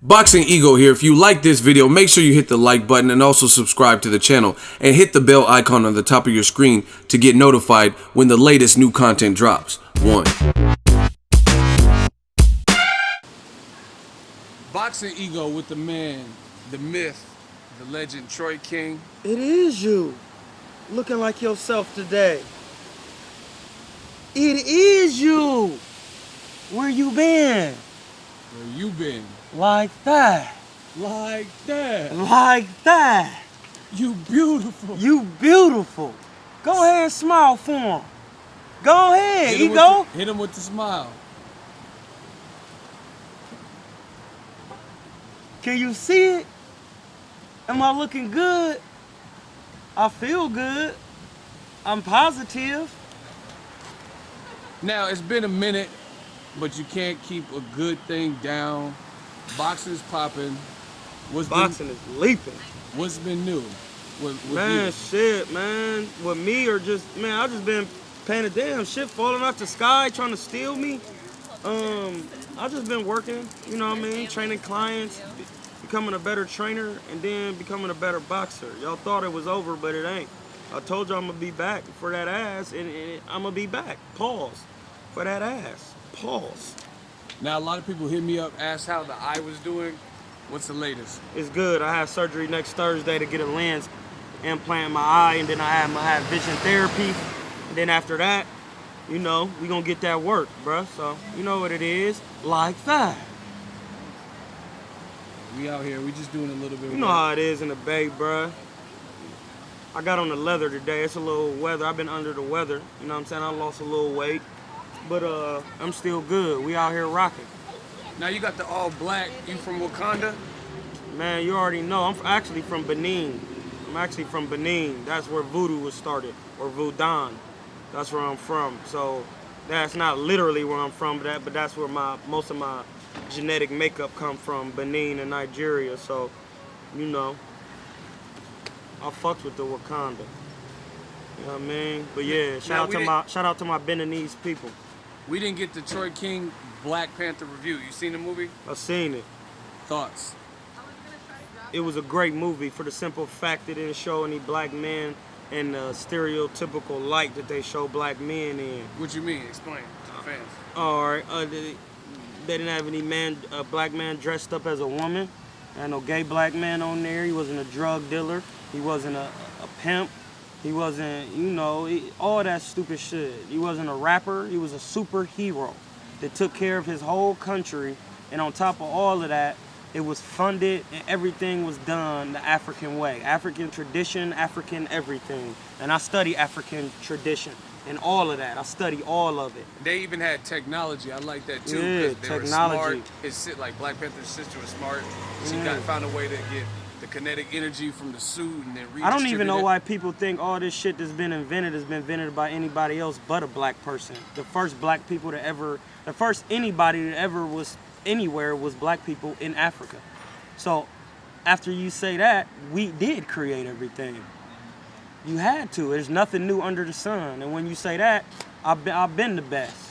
Boxingego here. If you like this video, make sure you hit the like button and also subscribe to the channel and hit the bell icon on the top of your screen to get notified when the latest new content drops. Boxingego with the man, the myth, the legend, Troy King. It is you, looking like yourself today. It is you. Where you been? Where you been? Like that. Like that. Like that. You beautiful. You beautiful. Go ahead and smile for him. Go ahead, Ego. Hit him with the smile. Can you see it? Am I looking good? I feel good. I'm positive. Now, it's been a minute, but you can't keep a good thing down. Boxing's popping. Boxing is leaping. What's been new? Man, you? shit, man. With me or just, man, I just been paying a damn shit falling out the sky trying to steal me. I just been working, you know what I mean? Training clients, becoming a better trainer, and then becoming a better boxer. Y'all thought it was over, but it ain't. I told y'all I'm gonna be back for that ass, and I'm gonna be back. Pause. For that ass. Pause. Now, a lot of people hit me up, ask how the eye was doing. What's the latest? It's good. I have surgery next Thursday to get a lens implant in my eye, and then I have vision therapy. And then after that, you know, we gonna get that work, bruh. So, you know what it is. Like that. We out here, we just doing a little bit of You know work. how it is in the Bay, bruh. I got on the leather today. It's a little weather. I've been under the weather. You know what I'm saying? I lost a little weight. But I'm still good. We out here rocking. Now you got the all black. You from Wakanda? Man, you already know. I'm actually from Benin. I'm actually from Benin. That's where voodoo was started, or voodoo. That's where I'm from. So that's not literally where I'm from, but that's where most of my genetic makeup come from, Benin and Nigeria. So, you know, I fucked with the Wakanda. You know what I mean? But yeah, shout out to my Beninese people. We didn't get the Troy King Black Panther review. You seen the movie? I've seen it. Thoughts? It was a great movie for the simple fact that it didn't show any black men in the stereotypical light that they show black men in. What you mean? Explain to the fans. All right, they didn't have any black man dressed up as a woman. There had no gay black man on there. He wasn't a drug dealer. He wasn't a pimp. He wasn't, you know, all that stupid shit. He wasn't a rapper. He was a superhero that took care of his whole country. And on top of all of that, it was funded and everything was done the African way. African tradition, African everything. And I study African tradition and all of that. I study all of it. They even had technology. I like that too. Yeah, because they technology. Were smart. Like Black Panther's sister was smart. She found a way to get the kinetic energy from the suit and then redistribute I don't even know it. why people think all this shit that's been invented has been invented by anybody else but a black person. The first black people to ever, the first anybody that ever was anywhere was black people in Africa. So after you say that, we did create everything. You had to. There's nothing new under the sun. And when you say that, I've been the best.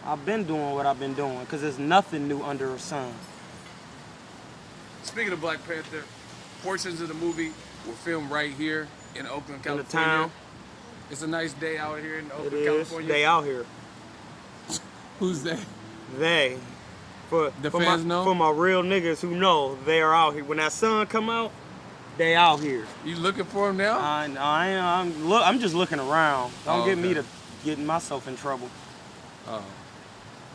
I've been doing what I've been doing because there's nothing new under the sun. Speaking of Black Panther, portions of the movie were filmed right here in Oakland, California. In the town. It's a nice day out here in Oakland, It is. California. They out here. Who's they? They. For my real niggas who know they are out here. When that sun come out, they out here. You looking for them now? I'm just looking around. Don't get me to getting myself in trouble.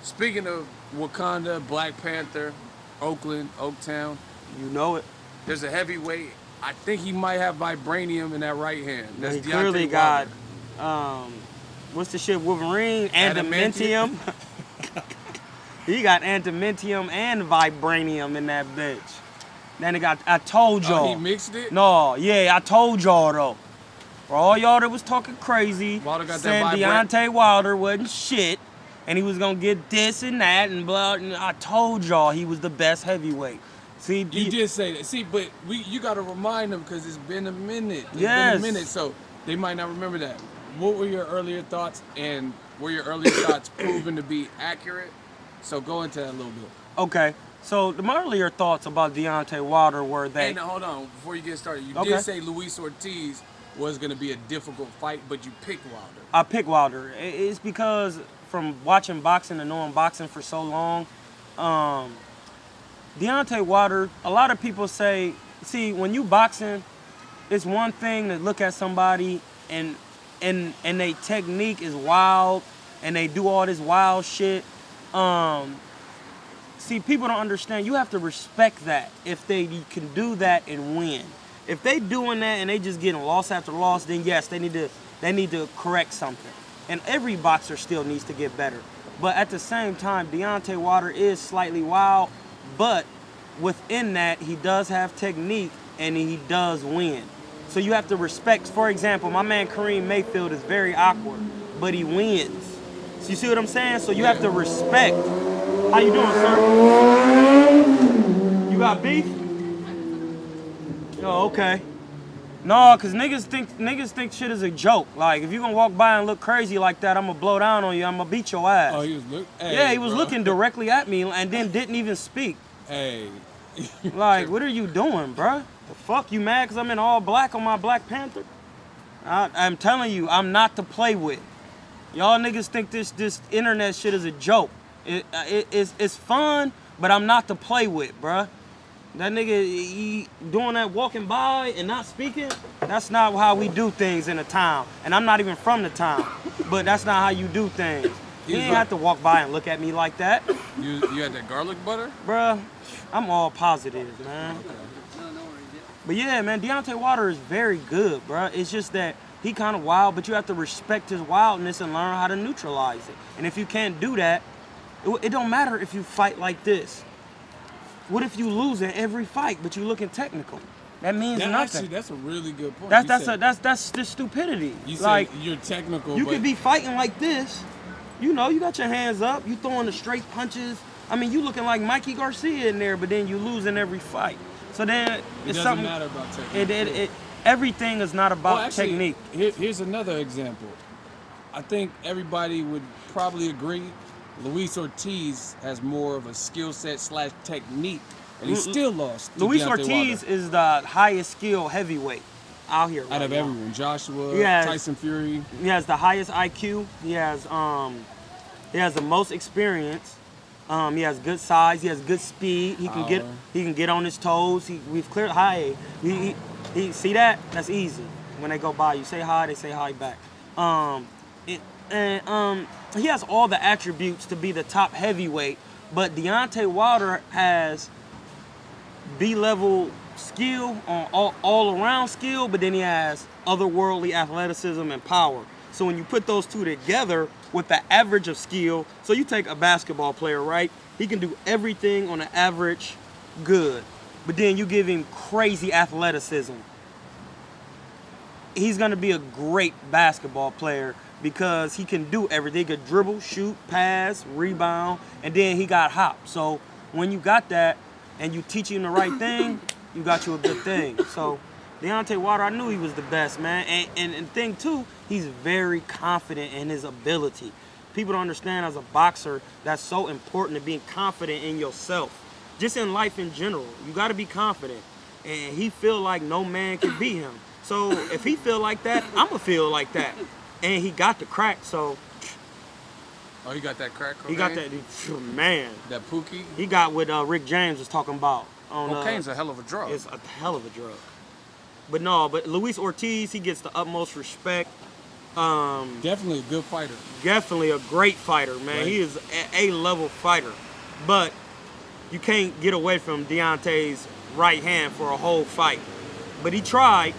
Speaking of Wakanda, Black Panther, Oakland, Oaktown. You know it. There's a heavyweight. I think he might have vibranium in that right hand. That's he clearly got, what's the shit, Wolverine? Adamantium. He got adamantium and vibranium in that bitch. Then it got, I told y'all. He mixed it? No, yeah, I told y'all though. For all y'all that was talking crazy, Wilder got saying Deontay Wilder wasn't shit, and he was gonna get this and that and blah, and I told y'all he was the best heavyweight. See, you did say that. See, but you got to remind them because it's been a minute. It's yes. been a minute, so they might not remember that. What were your earlier thoughts, and were your earlier thoughts proven to be accurate? So go into that a little bit. Okay, So my earlier thoughts about Deontay Wilder were that. And hold on, before you get started, you Okay. did say Luis Ortiz was going to be a difficult fight, but you picked Wilder. I picked Wilder. It's because from watching boxing and knowing boxing for so long, Deontay Wilder, a lot of people say, see, when you boxing, it's one thing to look at somebody and their technique is wild and they do all this wild shit. See, people don't understand. You have to respect that if they can do that and win. If they doing that and they just getting loss after loss, then yes, they need to correct something. And every boxer still needs to get better. But at the same time, Deontay Wilder is slightly wild, but within that, he does have technique and he does win. So you have to respect. For example, my man Kareem Mayfield is very awkward, but he wins. So you see what I'm saying? So you have to respect. How you doing, sir? You got beef? Oh, okay. No, cause niggas think shit is a joke. Like if you gonna walk by and look crazy like that, I'm gonna blow down on you. I'm gonna beat your ass. Oh, he was looking. Hey, yeah, he was looking directly at me and then didn't even speak. Hey. Like, what are you doing, bruh? The fuck, you mad cause I'm in all black on my Black Panther? I'm telling you, I'm not to play with. Y'all niggas think this internet shit is a joke. It's fun, but I'm not to play with, bruh. That nigga, he doing that walking by and not speaking, that's not how we do things in the town. And I'm not even from the town, but that's not how you do things. You ain't have to walk by and look at me like that. You had that garlic butter? Bruh, I'm all positive, man. Okay. But yeah, man, Deontay Wilder is very good, bruh. It's just that he kind of wild, but you have to respect his wildness and learn how to neutralize it. And if you can't do that, it don't matter if you fight like this. What if you lose in every fight, but you looking technical? That means nothing. Actually, that's a really good point. That's just stupidity. You like, said you're technical. You could be fighting like this. You know, you got your hands up. You throwing the straight punches. I mean, you looking like Mikey Garcia in there, but then you lose in every fight. So then it doesn't matter about technique. Everything is not about technique. Here's another example. I think everybody would probably agree. Luis Ortiz has more of a skill set / technique, and he still lost. Luis Ortiz is the highest skill heavyweight out here. Out of everyone, Joshua, Tyson Fury. He has the highest IQ. He has the most experience. He has good size. He has good speed. He can get on his toes. We've cleared high. He see that? That's easy. When they go by, you say hi, they say hi back. He has all the attributes to be the top heavyweight, but Deontay Wilder has B-level skill, on all-around skill, but then he has otherworldly athleticism and power. So when you put those two together with the average of skill, so you take a basketball player, right? He can do everything on an average good, but then you give him crazy athleticism. He's gonna be a great basketball player because he can do everything. He could dribble, shoot, pass, rebound, and then he got hop. So when you got that and you teach him the right thing, you got you a good thing. So Deontay Wilder, I knew he was the best, man. And thing too, he's very confident in his ability. People don't understand as a boxer, that's so important to being confident in yourself. Just in life in general, you gotta be confident. And he feel like no man can beat him. So if he feel like that, I'ma feel like that. And he got the crack, so. Oh, he got that crack cocaine? He got that, man. That Pookie? He got what Rick James was talking about. Cocaine's a hell of a drug. It's a hell of a drug. But Luis Ortiz, he gets the utmost respect. Definitely a good fighter. Definitely a great fighter, man. Right. He is a level fighter. But you can't get away from Deontay's right hand for a whole fight. But he tried.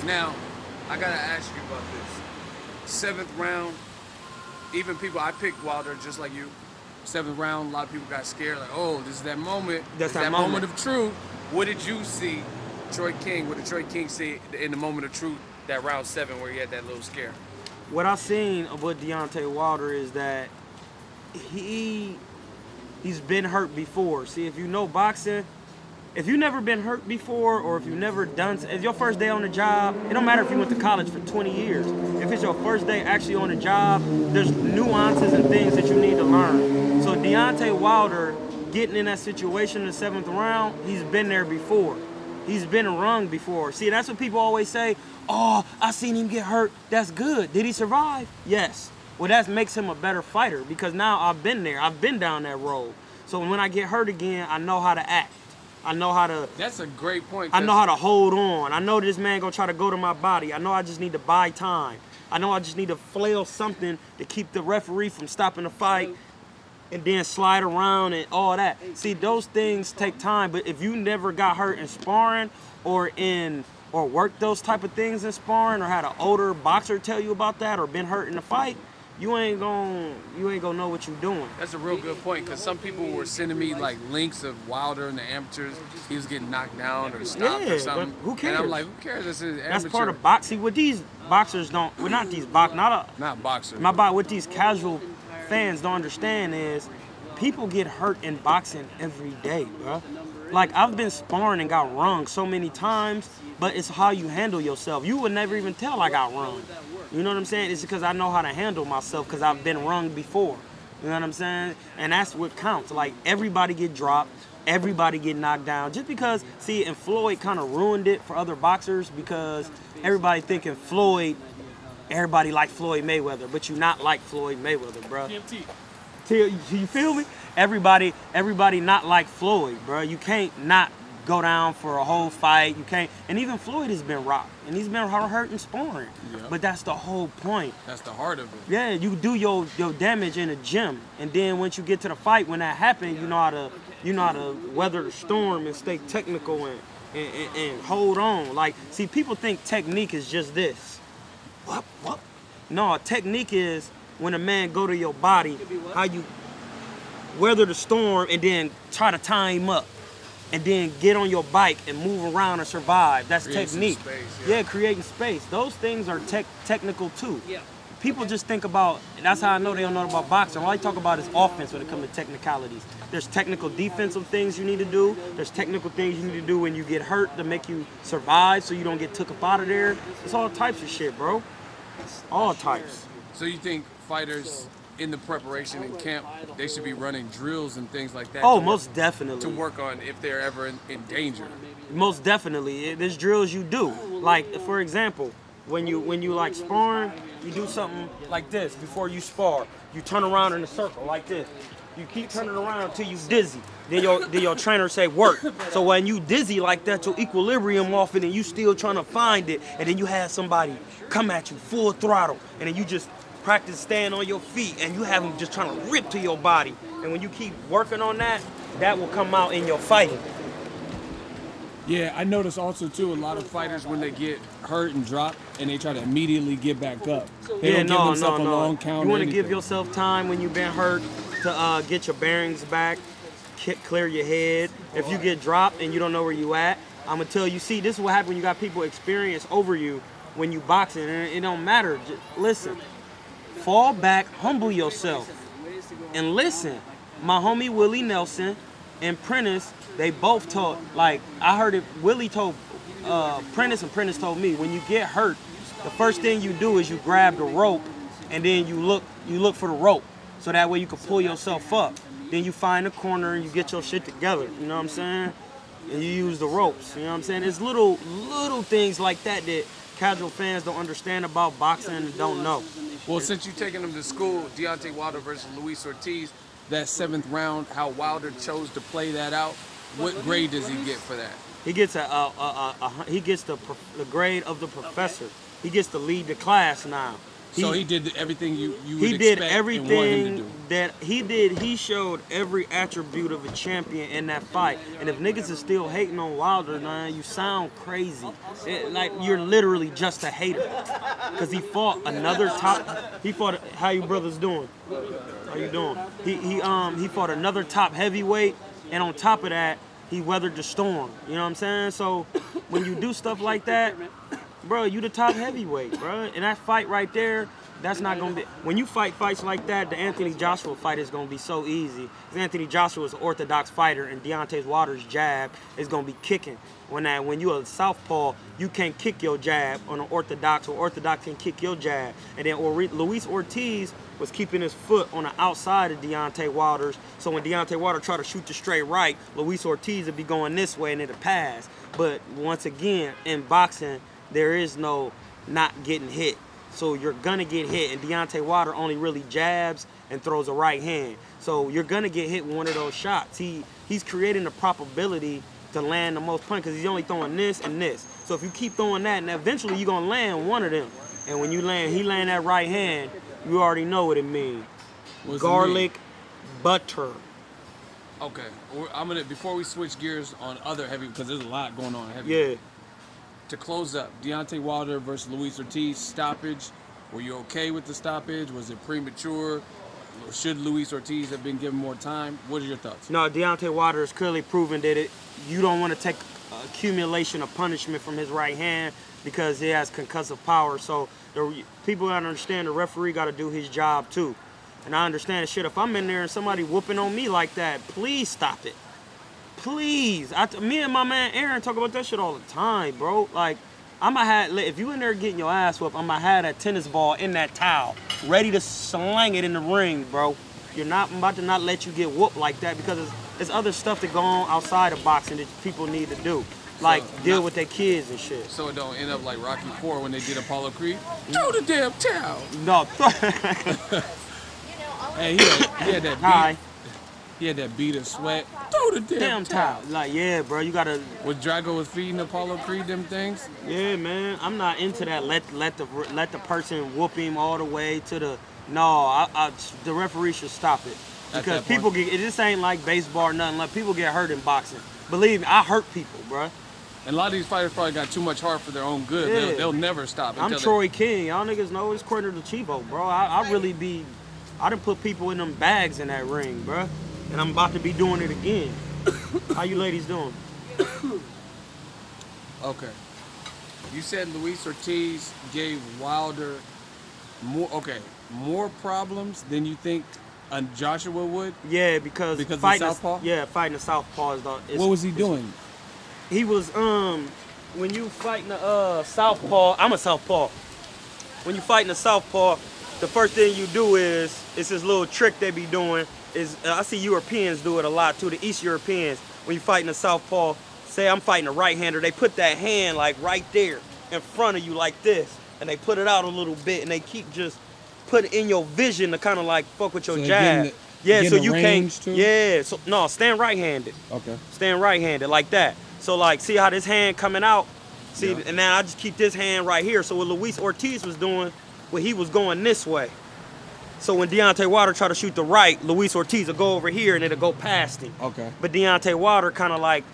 Now, I gotta ask you about this. 7th round, even people, I picked Wilder just like you. 7th round, a lot of people got scared, like, oh, this is that moment. That's that moment of truth. What did you see, Troy King? What did Troy King see in the moment of truth, that round 7 where he had that little scare? What I've seen of what Deontay Wilder is that he's been hurt before. See, if you know boxing, if you've never been hurt before, or if you've never done, if your first day on the job, it don't matter if you went to college for 20 years. If it's your first day actually on the job, there's nuances and things that you need to learn. So Deontay Wilder getting in that situation in the 7th round, he's been there before. He's been rung before. See, that's what people always say, oh, I seen him get hurt. That's good. Did he survive? Yes. Well, that makes him a better fighter because now I've been there. I've been down that road. So when I get hurt again, I know how to act. I know how to... That's a great point. I know how to hold on. I know this man gonna try to go to my body. I know I just need to buy time. I know I just need to flail something to keep the referee from stopping the fight and then slide around and all that. See, those things take time, but if you never got hurt in sparring or worked those type of things in sparring or had an older boxer tell you about that or been hurt in the fight, you ain't gonna know what you're doing. That's a real good point because some people were sending me like links of Wilder in the amateurs. He was getting knocked down or stopped or something. But who cares? And I'm like, who cares? This is amateur. That's part of boxing. What these boxers don't, well, not these not boxers. What these casual fans don't understand is people get hurt in boxing every day, bro. Like, I've been sparring and got rung so many times, but it's how you handle yourself. You would never even tell I got rung. You know what I'm saying? It's because I know how to handle myself because I've been rung before. You know what I'm saying? And that's what counts. Like, everybody get dropped. Everybody get knocked down. Just because, see, and Floyd kind of ruined it for other boxers because everybody thinking everybody like Floyd Mayweather, but you not like Floyd Mayweather, bro. You feel me? Everybody not like Floyd, bro. You can't not go down for a whole fight. You can't. And even Floyd has been rocked, and he's been hurt and sparring. Yeah. But that's the whole point. That's the heart of it. Yeah, you do your damage in the gym, and then once you get to the fight, when that happens, you know how to weather the storm and stay technical and hold on. Like, see, people think technique is just this. What? No, technique is when a man go to your body, how you weather the storm and then try to tie him up and then get on your bike and move around and survive. That's technique. Yeah, creating space. Those things are technical too. Yeah. People just think about, and that's how I know they don't know about boxing. All I talk about is offense when it comes to technicalities. There's technical defensive things you need to do. There's technical things you need to do when you get hurt to make you survive so you don't get took up out of there. It's all types of shit, bro. All types. So you think fighters in the preparation in camp, they should be running drills and things like that? Oh, most definitely. To work on if they're ever in danger. Most definitely. There's drills you do. Like, for example, when you like sparring, you do something like this before you spar. You turn around in a circle like this. You keep turning around until you dizzy. Then your trainer say work. So when you dizzy like that, your equilibrium off it and you still trying to find it, and then you have somebody come at you full throttle, and then you just practice staying on your feet, and you have them just trying to rip to your body. And when you keep working on that, that will come out in your fighting. Yeah, I notice also too, a lot of fighters when they get hurt and drop, and they try to immediately get back up. They don't give themselves a long count. You want to give yourself time when you've been hurt to get your bearings back, clear your head. If you get dropped and you don't know where you at, I'm gonna tell you. See, this is what happens when you got people experience over you when you boxing, and it don't matter. Just listen, fall back, humble yourself, and listen. My homie Willie Nelson and Prentice, they both taught. Like, I heard it. Willie told Prentice, and Prentice told me, when you get hurt, the first thing you do is you grab the rope, and then you look for the rope, so that way you can pull yourself up. Then you find a corner and you get your shit together. You know what I'm saying? And you use the ropes. You know what I'm saying? It's little things like that casual fans don't understand about boxing and don't know. Well, since you're taking them to school, Deontay Wilder versus Luis Ortiz, that 7th round, how Wilder chose to play that out, what grade does he get for that? He gets the grade of the professor. He gets to lead the class now. So he did everything you would he expect did and everything want him to do. that he did. He showed every attribute of a champion in that fight. And if niggas is still hating on Wilder, man, you sound crazy. Like, you're literally just a hater. Because he fought another top. He fought. How you brothers doing? How you doing? He fought another top heavyweight, and on top of that, he weathered the storm. You know what I'm saying? So when you do stuff like that, bro, you the top heavyweight, bro. And that fight right there, That's not gonna be. When you fight fights like that, the Anthony Joshua fight is gonna be so easy. 'Cause Anthony Joshua is an orthodox fighter, and Deontay Wilder's jab is gonna be kicking. When you're a southpaw, you can't kick your jab on an orthodox, or orthodox can kick your jab. And then Luis Ortiz was keeping his foot on the outside of Deontay Wilder's. So when Deontay Wilder tried to shoot the straight right, Luis Ortiz would be going this way and it'll pass. But once again, in boxing, there is no not getting hit. So you're gonna get hit, and Deontay Wilder only really jabs and throws a right hand. So you're gonna get hit with one of those shots. He's creating the probability to land the most punch because he's only throwing this and this. So if you keep throwing that, and eventually you're gonna land one of them. And when he land that right hand, you already know what it means. Garlic butter. Okay, before we switch gears on other heavy, because there's a lot going on in heavy. Yeah. To close up, Deontay Wilder versus Luis Ortiz stoppage. Were you okay with the stoppage? Was it premature? Should Luis Ortiz have been given more time? What are your thoughts? No, Deontay Wilder has clearly proven that you don't want to take accumulation of punishment from his right hand because he has concussive power. So people gotta understand the referee got to do his job too. And I understand the shit. If I'm in there and somebody whooping on me like that, please stop it. Please. Me and my man Aaron talk about that shit all the time, bro. Like, if you in there getting your ass whooped, I'm gonna have that tennis ball in that towel, ready to slang it in the ring, bro. I'm about to not let you get whooped like that because there's other stuff that go on outside of boxing that people need to do. Like, deal with their kids and shit. So it don't end up like Rocky IV when they did Apollo Creed? Throw the damn towel! No. Hey, he had that beat. Hi. He had that beat of sweat. Throw the damn towel. Like, yeah, bro, you gotta. Was Drago was feeding Apollo Creed them things? Yeah, man, I'm not into that. Let the person whoop him all the way to the. No, the referee should stop it because people get. This ain't like baseball or nothing. Like, people get hurt in boxing. Believe me, I hurt people, bro. And a lot of these fighters probably got too much heart for their own good. Yeah. They'll never stop. I'm Troy King. Y'all niggas know it's Corner to Chivo, bro. I done put people in them bags in that ring, bro. And I'm about to be doing it again. How you ladies doing? Okay. You said Luis Ortiz gave Wilder more problems than you think Joshua would? Yeah, because fighting the southpaw? Fighting the southpaw is what was he doing? He was when you fighting the southpaw, I'm a southpaw. When you fighting the southpaw, the first thing you do is it's this little trick they be doing. I see Europeans do it a lot too. The East Europeans, when you fighting the southpaw, say I'm fighting a right-hander, they put that hand like right there in front of you like this, and they put it out a little bit, and they keep just putting in your vision to kind of like fuck with your jab. So you can't. Too? Yeah. So no, stand right-handed. Okay. Stand right-handed like that. So like, see how this hand coming out? See, and now I just keep this hand right here. So what Luis Ortiz was doing, he was going this way. So when Deontay Wilder tried to shoot the right, Luis Ortiz will go over here and it'll go past him. Okay. But Deontay Wilder kind of like,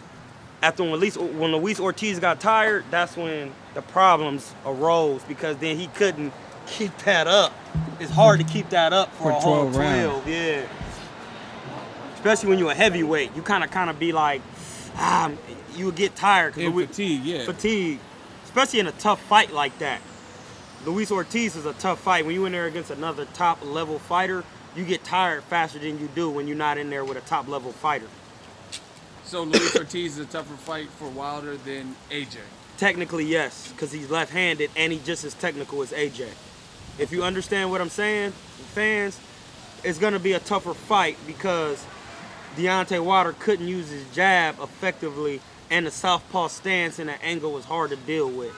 when Luis Ortiz got tired, that's when the problems arose because then he couldn't keep that up. It's hard to keep that up for a whole 12, yeah. Especially when you're a heavyweight, you kind of be like, you would get tired. Fatigue. Especially in a tough fight like that. Luis Ortiz is a tough fight. When you're in there against another top-level fighter, you get tired faster than you do when you're not in there with a top-level fighter. So Luis Ortiz is a tougher fight for Wilder than AJ? Technically, yes, because he's left-handed and he's just as technical as AJ. If you understand what I'm saying, fans, it's going to be a tougher fight because Deontay Wilder couldn't use his jab effectively, and the southpaw stance and the angle was hard to deal with.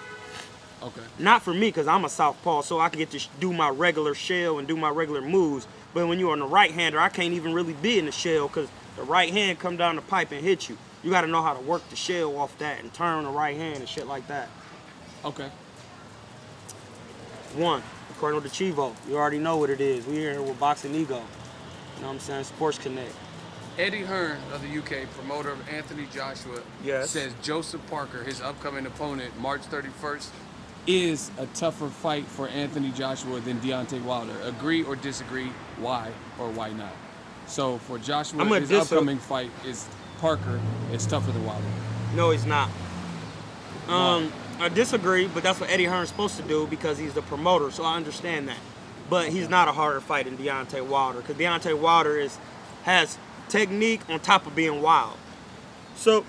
Okay. Not for me, because I'm a southpaw, so I can get to do my regular shell and do my regular moves. But when you're on the right-hander, I can't even really be in the shell because the right hand come down the pipe and hit you. You got to know how to work the shell off that and turn the right hand and shit like that. Okay. One, according to Chivo, you already know what it is. We here with Boxingego. You know what I'm saying? Sports Connect. Eddie Hearn of the UK, promoter of Anthony Joshua, says Joseph Parker, his upcoming opponent, March 31st, is a tougher fight for Anthony Joshua than Deontay Wilder. Agree or disagree? Why or why not? So for Joshua, his upcoming fight is Parker is tougher than Wilder. No, he's not. I disagree, but that's what Eddie Hearn's supposed to do because he's the promoter, so I understand that. but he's not a harder fight than Deontay Wilder, because Deontay Wilder has technique on top of being wild. So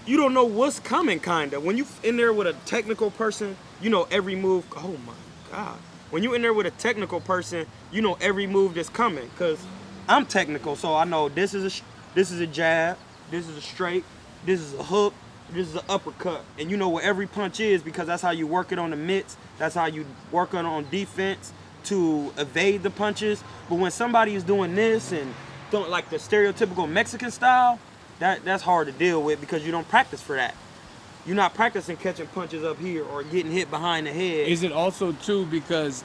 you don't know what's coming, kind of. When you in there with a technical person, you know every move. Oh my God. When you in there with a technical person, you know every move that's coming, because I'm technical, so I know this is a jab, this is a straight, this is a hook, this is an uppercut. And you know what every punch is, because that's how you work it on the mitts, that's how you work on defense to evade the punches. But when somebody is doing this and doing like the stereotypical Mexican style, that's hard to deal with, because you don't practice for that. You're not practicing catching punches up here or getting hit behind the head. Is it also too because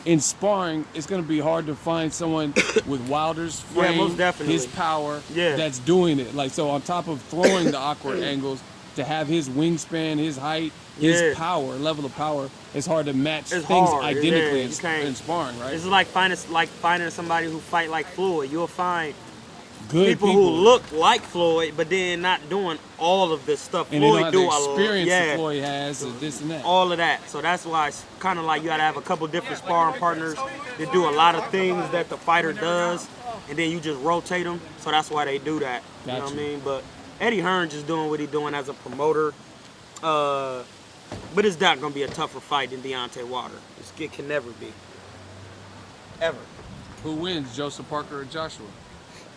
in sparring, it's going to be hard to find someone with Wilder's frame, most definitely. his power, that's doing it. Like, so on top of throwing the awkward angles, to have his wingspan, his height, his power, level of power, it's hard to match things identically in sparring, right? It's like finding somebody who fight like Floyd. You'll find good people who look like Floyd, but then not doing all of this stuff. And Floyd they don't have the experience that Floyd has, and this and that. All of that. So that's why it's kind of like you got to have a couple different sparring partners that do a lot of things that the fighter does, and then you just rotate them. So that's why they do that. You know what I mean? But Eddie Hearn's just doing what he's doing as a promoter. But it's not going to be a tougher fight than Deontay Wilder. It can never be. Ever. Who wins, Joseph Parker or Joshua?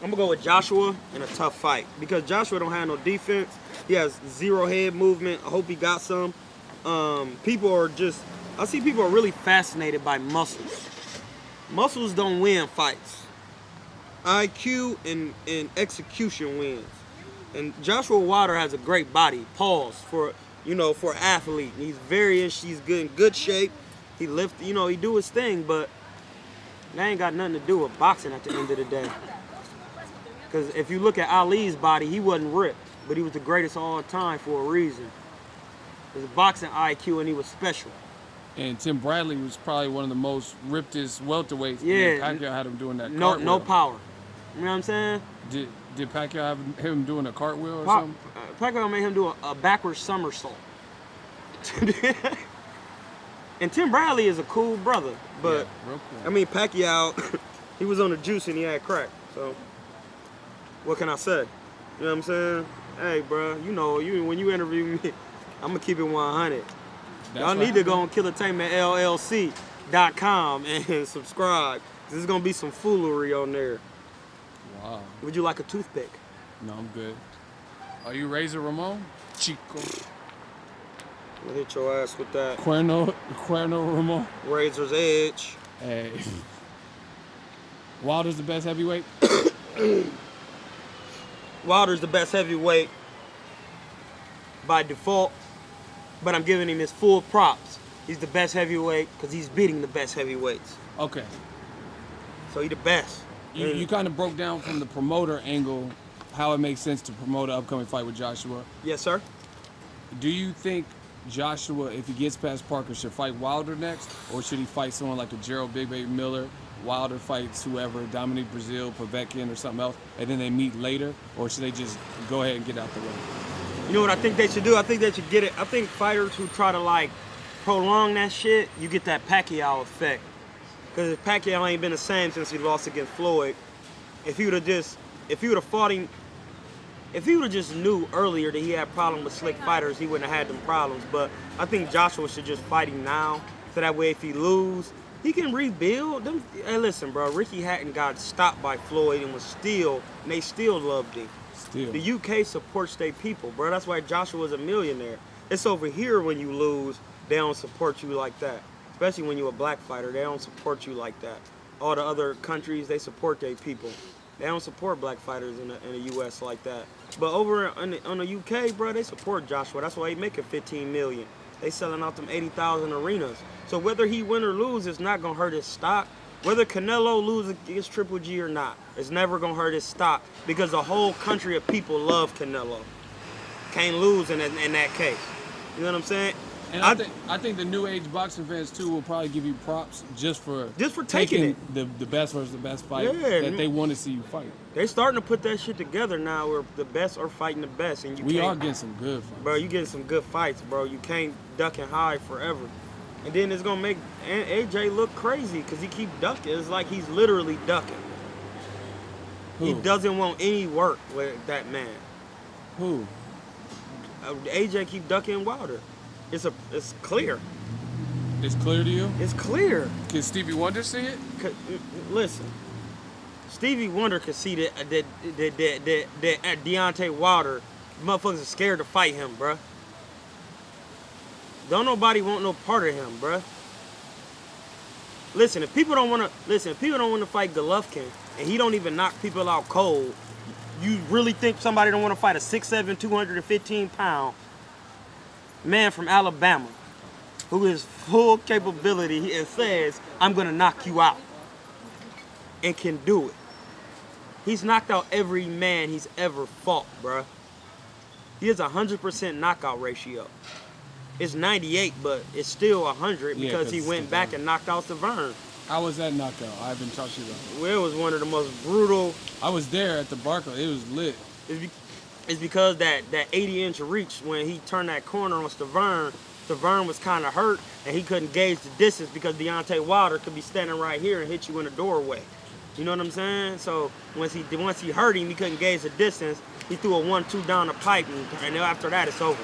I'm going to go with Joshua in a tough fight, because Joshua don't have no defense. He has zero head movement. I hope he got some. I see people are really fascinated by muscles. Muscles don't win fights. IQ and execution wins. And Joshua Wilder has a great body. Pause for an athlete. He's he's good in good shape. He he do his thing, but that ain't got nothing to do with boxing at the end of the day. Because if you look at Ali's body, he wasn't ripped, but he was the greatest of all time for a reason. It was a boxing IQ, and he was special. And Tim Bradley was probably one of the most rippedest welterweights. Yeah. Pacquiao had him doing that cartwheel. No power. You know what I'm saying? Did Pacquiao have him doing a cartwheel or something? Pacquiao made him do a backwards somersault. And Tim Bradley is a cool brother, but real cool. I mean, Pacquiao, he was on the juice and he had crack. So what can I say? You know what I'm saying? Hey, bro, when you interview me, I'm gonna keep it 100. Y'all need to go on killertainmentllc.com and subscribe. There's gonna be some foolery on there. Wow. Would you like a toothpick? No, I'm good. Are you Razor Ramon? Chico. I'll hit your ass with that. Cuerno Ramon. Razor's Edge. Hey. Wilder's the best heavyweight? Wilder's the best heavyweight by default, but I'm giving him his full props. He's the best heavyweight because he's beating the best heavyweights. Okay. So he's the best. You kind of broke down from the promoter angle how it makes sense to promote an upcoming fight with Joshua. Yes, sir. Do you think Joshua, if he gets past Parker, should fight Wilder next? Or should he fight someone like a Gerald Big Baby Miller? Wilder fights whoever, Dominic Brazil, Povetkin, or something else, and then they meet later? Or should they just go ahead and get out the way? You know what I think they should do? I think they should get it. I think fighters who try to prolong that shit, you get that Pacquiao effect. Because if Pacquiao ain't been the same since he lost against Floyd, if he would have just knew earlier that he had problems with slick fighters, he wouldn't have had them problems. But I think Joshua should just fight him now, so that way if he lose, he can rebuild. Hey, listen, bro, Ricky Hatton got stopped by Floyd and they still loved him. Still. The UK supports their people, bro. That's why Joshua's a millionaire. It's over here when you lose, they don't support you like that. Especially when you're a black fighter, they don't support you like that. All the other countries, they support their people. They don't support black fighters in the U.S. like that. But over on the UK, bro, they support Joshua. That's why he making $15 million. They selling out them 80,000 arenas. So whether he win or lose, it's not gonna hurt his stock. Whether Canelo loses against Triple G or not, it's never gonna hurt his stock, because the whole country of people love Canelo. Can't lose in that case. You know what I'm saying? And I think the new age boxing fans too will probably give you props just for taking it. the best versus the best fight that they want to see you fight. They starting to put that shit together now, where the best are fighting the best, and we are getting some good fights. Bro, you getting some good fights, bro. You can't duck and hide forever. And then it's gonna make AJ look crazy because he keep ducking. It's like he's literally ducking. Who? He doesn't want any work with that man. Who? AJ keep ducking Wilder. It's clear. It's clear to you? It's clear. Can Stevie Wonder see it? Listen, Stevie Wonder could see that Deontay Wilder, motherfuckers are scared to fight him, bruh. Don't nobody want no part of him, bruh. Listen, if people don't want to fight Golovkin, and he don't even knock people out cold, you really think somebody don't want to fight a 6'7", 215-pound man from Alabama, who is full capability and says, I'm gonna knock you out, and can do it. He's knocked out every man he's ever fought, bruh. He has a 100% knockout ratio. It's 98, but it's still 100 because he went back and knocked out Severn. How was that knockout? I haven't talked to you about it. Well, it was one of the most brutal. I was there at the Barclays. It was lit. It's because that 80-inch reach, when he turned that corner on Severn was kind of hurt, and he couldn't gauge the distance because Deontay Wilder could be standing right here and hit you in the doorway. You know what I'm saying? So once he hurt him, he couldn't gauge the distance. He threw a 1-2 down the pipe, and after that, it's over.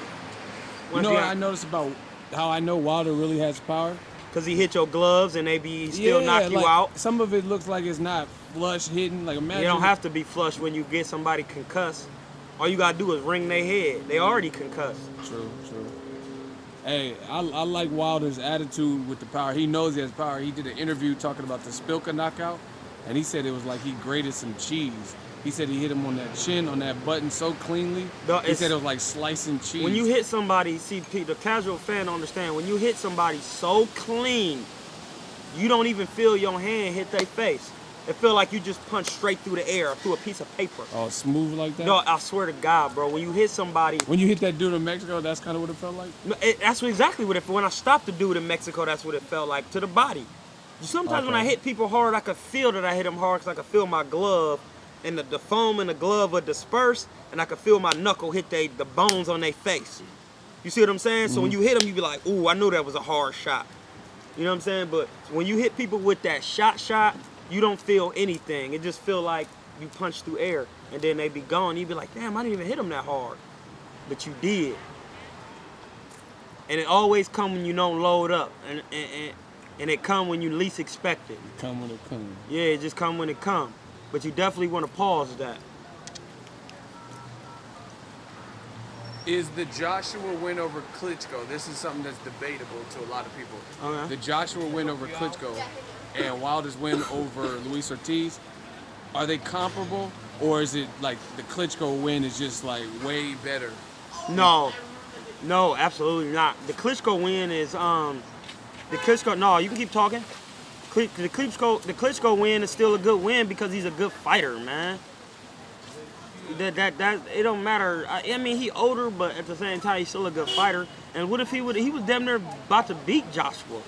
You know what I noticed about how I know Wilder really has power? Because he hit your gloves and he still knock you out. Some of it looks like it's not flush hitting. Like imagine. You don't have to be flush when you get somebody concussed. All you gotta do is ring their head. They already concussed. True. Hey, I like Wilder's attitude with the power. He knows he has power. He did an interview talking about the Spilka knockout, and he said it was like he grated some cheese. He said he hit him on that chin, on that button so cleanly. He said it was like slicing cheese. When you hit somebody, see, the casual fan don't understand, when you hit somebody so clean, you don't even feel your hand hit their face. It feel like you just punched straight through the air, through a piece of paper. Oh, smooth like that? No, I swear to God, bro. When you hit somebody... When you hit that dude in Mexico, that's kind of what it felt like? No, that's exactly what it felt. When I stopped the dude in Mexico, that's what it felt like, to the body. Sometimes when I hit people hard, I could feel that I hit them hard because I could feel my glove, and the foam in the glove would disperse, and I could feel my knuckle hit the bones on their face. You see what I'm saying? So when you hit them, you be like, ooh, I knew that was a hard shot. You know what I'm saying? But when you hit people with that shot, you don't feel anything. It just feel like you punch through air, and then they be gone. You be like, damn, I didn't even hit them that hard. But you did. And it always come when you don't load up, and it come when you least expect it. It come when it come. Yeah, it just come when it come. But you definitely want to pause that. Is the Joshua win over Klitschko, this is something that's debatable to a lot of people. Okay. The Joshua win over Klitschko and Wilder's win over Luis Ortiz, are they comparable? Or is it like the Klitschko win is just like way better? No, absolutely not. The Klitschko win is, no, you can keep talking. The Klitschko win is still a good win because he's a good fighter, man. That it don't matter. I mean, he older, but at the same time, he's still a good fighter. And what if he was damn near about to beat Joshua?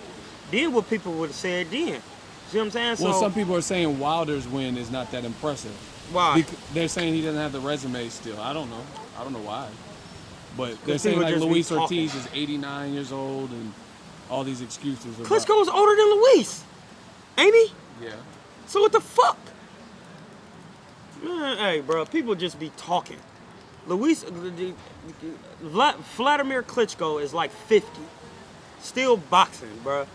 Then what people would have said then? See what I'm saying? Well, so, some people are saying Wilder's win is not that impressive. Why? They're saying he doesn't have the resume still. I don't know why. But they're saying people like just Luis be talking. Ortiz is 89 years old and all these excuses. Klitschko's older than Luis, ain't he? Yeah. So what the fuck? Man, hey, bro, people just be talking. Vladimir Klitschko is like 50. Still boxing, bro.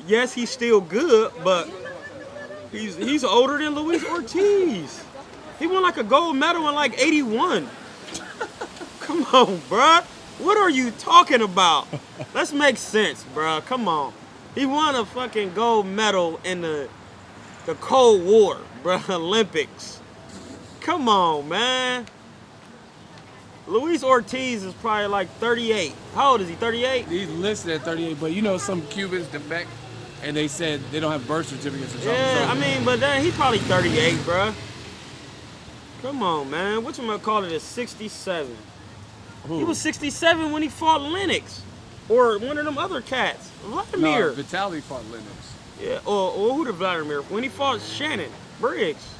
Yes, he's still good, but he's older than Luis Ortiz. He won like a gold medal in like 81. Come on, bro. What are you talking about? Let's make sense, bro. Come on. He won a fucking gold medal in the Cold War, bro. Olympics. Come on, man. Luis Ortiz is probably like 38. How old is he, 38? He's listed at 38, but you know some Cubans defect and they said they don't have birth certificates or something. Yeah, I mean, but then he probably 38, bro. Come on, man. Whatchamacallit is 67. Who? He was 67 when he fought Lennox. Or one of them other cats. Vladimir. No, Vitaly fought Lennox. Yeah, or who did Vladimir? When he fought Shannon Briggs.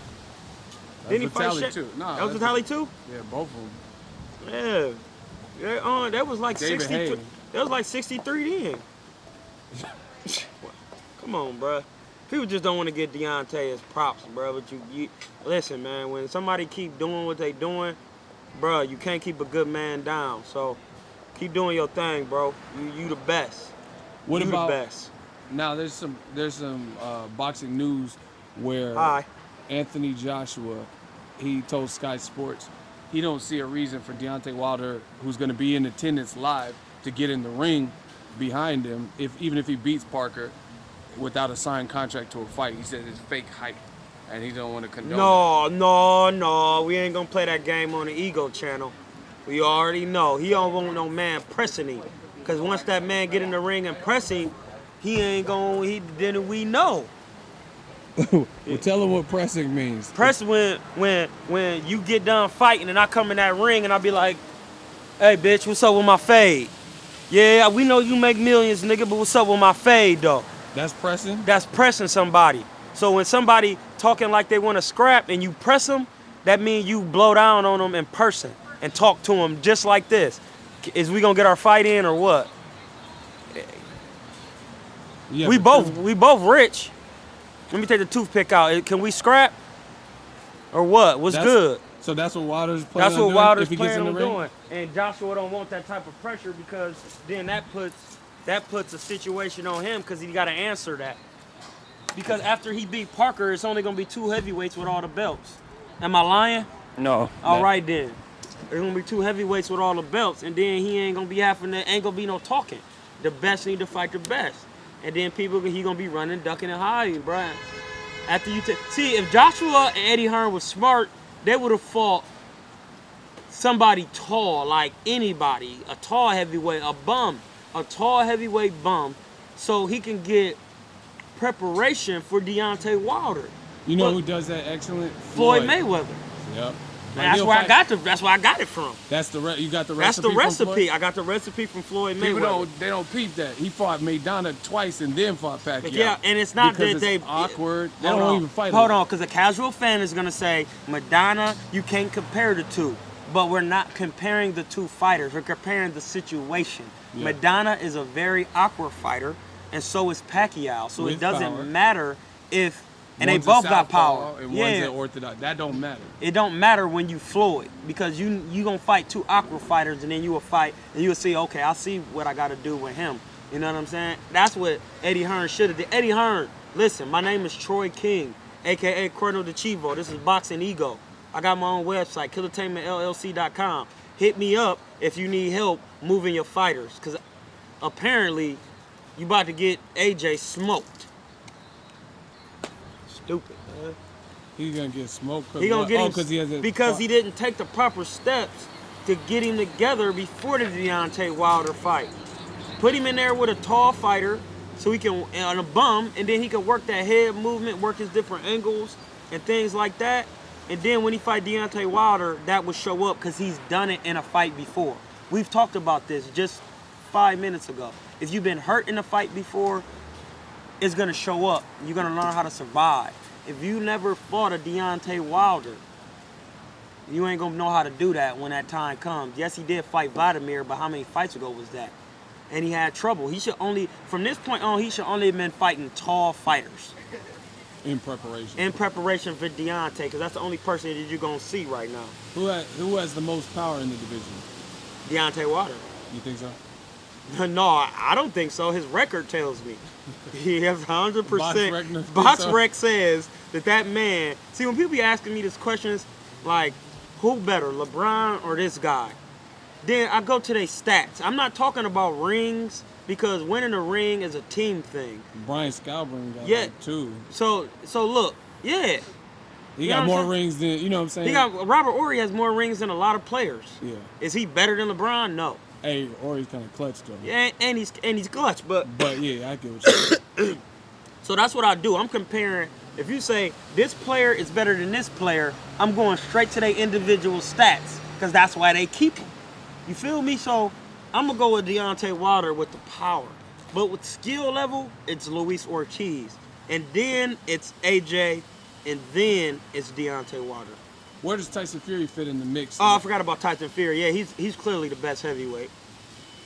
Didn't he fight Vitaly too. No, that was Vitaly too? Yeah, both of them. Yeah. That was like David 62. Hay. That was like 63 then. Come on, bro. People just don't want to get Deontay as props, bro. But you listen, man. When somebody keep doing what they doing, bro, you can't keep a good man down. So keep doing your thing, bro. You the best. What you about the best? Now there's some boxing news where Anthony Joshua, he told Sky Sports he don't see a reason for Deontay Wilder, who's going to be in attendance live, to get in the ring behind him, even if he beats Parker, without a signed contract to a fight. He said it's fake hype, and he don't want to condone it. No. We ain't going to play that game on the Ego channel. We already know. He don't want no man pressing him. Because once that man get in the ring and press him, then we know. Well, tell him what pressing means. Press when you get done fighting and I come in that ring and I be like, hey, bitch, what's up with my fade? Yeah, we know you make millions, nigga, but what's up with my fade, though? That's pressing? That's pressing somebody. So when somebody talking like they want to scrap and you press them, that means you blow down on them in person and talk to them just like this. Is we gonna get our fight in or what? Yeah, we both rich. Let me take the toothpick out. Can we scrap or what? What's good? So that's what Wilder's planning on doing? That's what Wilder's planning on doing. And Joshua don't want that type of pressure because then that puts a situation on him because he got to answer that. Because after he beat Parker, it's only gonna be 2 heavyweights with all the belts. Am I lying? No. All right then. There's gonna be 2 heavyweights with all the belts, and then he ain't gonna be no talking. The best need to fight the best. And then he gonna be running, ducking, and hiding, bro. After you see, if Joshua and Eddie Hearn was smart, they would have fought somebody tall, like anybody, a tall heavyweight, a tall heavyweight bum, so he can get preparation for Deontay Wilder. You know who does that excellent? Floyd Mayweather. Yep. That's where I got it from. You got the recipe. That's the recipe. I got the recipe from Floyd Mayweather. They don't peep that. He fought Maidana twice and then fought Pacquiao. Yeah, and it's not because that it's awkward. They don't even fight. Hold on, because a casual fan is gonna say Maidana, you can't compare the two. But we're not comparing the two fighters. We're comparing the situation. Yeah. Maidana is a very awkward fighter, and so is Pacquiao. So it doesn't matter if. And one's they both got power. And one's an orthodox. That don't matter. It don't matter when you Floyd because you gonna fight 2 awkward fighters and then you will fight and you'll see, okay, I see what I gotta do with him. You know what I'm saying? That's what Eddie Hearn should have did. Eddie Hearn, listen, my name is Troy King, aka Corno de Chivo. This is Boxingego. I got my own website, killertainmentllc.com. Hit me up if you need help moving your fighters, because apparently you about to get AJ smoked. Stupid, man. He's gonna get smoked because he didn't take the proper steps to get him together before the Deontay Wilder fight. Put him in there with a tall fighter so he can on a bum, and then he can work that head movement, work his different angles and things like that. And then when he fight Deontay Wilder, that will show up because he's done it in a fight before. We've talked about this just 5 minutes ago. If you've been hurt in a fight before, it's gonna show up. You're gonna learn how to survive. If you never fought a Deontay Wilder, you ain't gonna know how to do that when that time comes. Yes, he did fight Vladimir, but how many fights ago was that? And he had trouble. From this point on, he should only have been fighting tall fighters. In preparation. In preparation for Deontay, because that's the only person that you're gonna see right now. Who has the most power in the division? Deontay Wilder. You think so? No, I don't think so. His record tells me. He has 100%. BoxRec says that man. See, when people be asking me these questions, like, who better, LeBron or this guy? Then I go to their stats. I'm not talking about rings because winning a ring is a team thing. Brian Scalbring got like 2. So look, yeah. He got more rings than, you know what I'm saying? Robert Horry has more rings than a lot of players. Yeah. Is he better than LeBron? No. Hey, Horry's kind of clutch though. Yeah, and he's clutch, but yeah, I get what you're saying. So that's what I do. I'm comparing. If you say this player is better than this player, I'm going straight to their individual stats because that's why they keep him. You feel me? So I'm gonna go with Deontay Wilder with the power, but with skill level, it's Luis Ortiz, and then it's AJ, and then it's Deontay Wilder. Where does Tyson Fury fit in the mix? Oh, I forgot about Tyson Fury. Yeah, he's clearly the best heavyweight.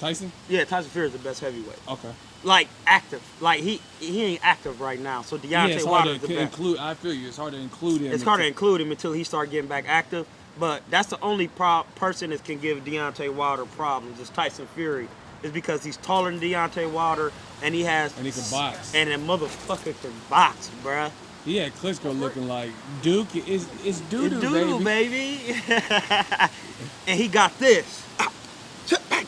Tyson? Yeah, Tyson Fury is the best heavyweight. Okay. Like, active. Like, he ain't active right now. So Deontay Wilder is the best. I feel you. It's hard to include him. It's hard to include him until he starts getting back active. But that's the only person that can give Deontay Wilder problems is Tyson Fury. Is because he's taller than Deontay Wilder and he can box. And that motherfucker can box, bruh. He had Klitschko looking like Duke. It's doo-doo, baby. And he got this.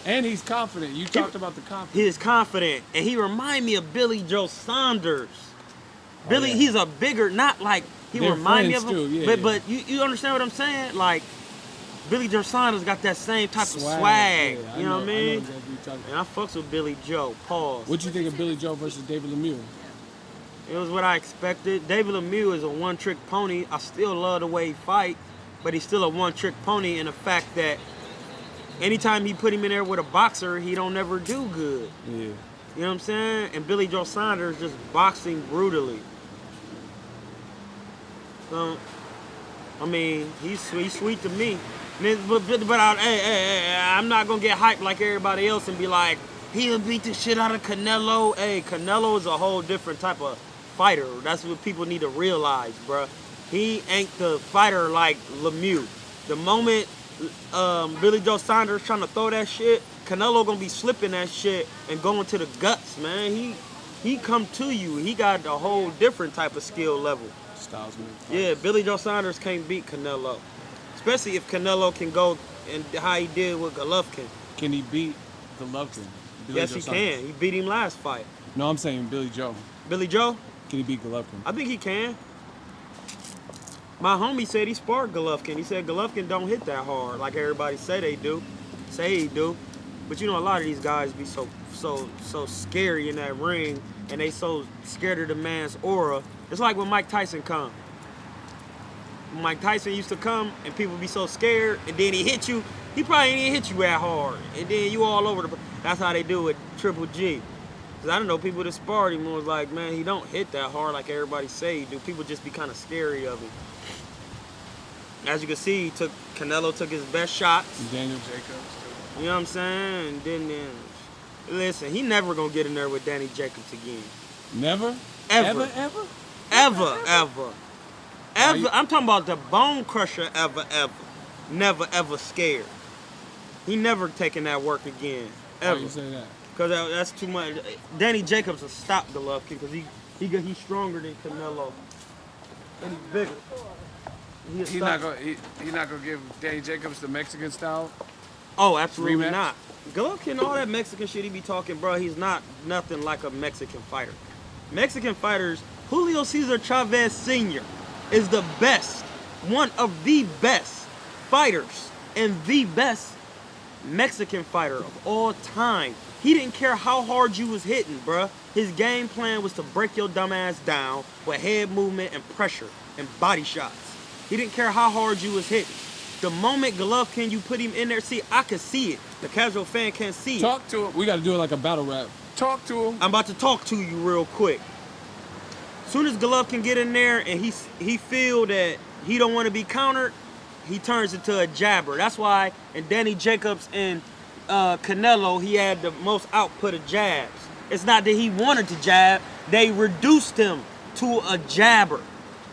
And he's confident. You talked about the confidence. He is confident. And he remind me of Billy Joe Saunders. He's a bigger, not like, he remind me of him. Too, but you understand what I'm saying? Like, Billy Joe Saunders got that same type of swag. Yeah, you know what I mean? Exactly and I fucks with Billy Joe. Pause. What you think of Billy Joe versus David Lemieux? It was what I expected. David Lemieux is a one-trick pony. I still love the way he fight, but he's still a one-trick pony in the fact that anytime he put him in there with a boxer, he don't never do good. Yeah. You know what I'm saying? And Billy Joe Saunders just boxing brutally. So, I mean, he's sweet to me. But I'm not gonna get hyped like everybody else and be like, he'll beat the shit out of Canelo. Hey, Canelo is a whole different type of fighter. That's what people need to realize, bruh. He ain't the fighter like Lemieux. The moment Billy Joe Saunders trying to throw that shit, Canelo gonna be slipping that shit and going to the guts, man. He come to you. He got a whole different type of skill level. Styles, man. Yeah, Billy Joe Saunders can't beat Canelo. Especially if Canelo can go and how he did with Golovkin. Can he beat Golovkin? Yes, he can. He beat him last fight. No, I'm saying Billy Joe. Billy Joe? Can he beat Golovkin? I think he can. My homie said he sparred Golovkin. He said Golovkin don't hit that hard like everybody say they do. Say he do. But you know, a lot of these guys be so scary in that ring and they so scared of the man's aura. It's like when Mike Tyson come. Mike Tyson used to come and people be so scared and then he hit you. He probably didn't hit you that hard. And then you all over the... That's how they do with Triple G. Because I don't know, people that sparred him was like, man, he don't hit that hard like everybody say he do. People just be kind of scary of him. As you can see, Canelo took his best shots. Daniel Jacobs, too. You know what I'm saying? And then, listen, he never going to get in there with Danny Jacobs again. Never? Ever. Ever. I'm talking about the bone crusher ever. Never, ever scared. He never taking that work again. Ever. Why you say that? Because that's too much. Danny Jacobs will stop Golovkin because he's stronger than Canelo. And he's bigger. He's not gonna give Danny Jacobs the Mexican style? Oh, absolutely rematch? not. Golovkin, all that Mexican shit he be talking, bro, he's not nothing like a Mexican fighter. Mexican fighters, Julio Cesar Chavez Sr. is the best, one of the best fighters and the best Mexican fighter of all time. He didn't care how hard you was hitting, bruh. His game plan was to break your dumb ass down with head movement and pressure and body shots. He didn't care how hard you was hitting. The moment Golovkin, you put him in there, see, I could see it. The casual fan can't see it. Talk to him. We got to do it like a battle rap. Talk to him. I'm about to talk to you real quick. Soon as Golovkin get in there and he feel that he don't want to be countered, he turns into a jabber. That's why in Danny Jacobs and Canelo, he had the most output of jabs. It's not that he wanted to jab. They reduced him to a jabber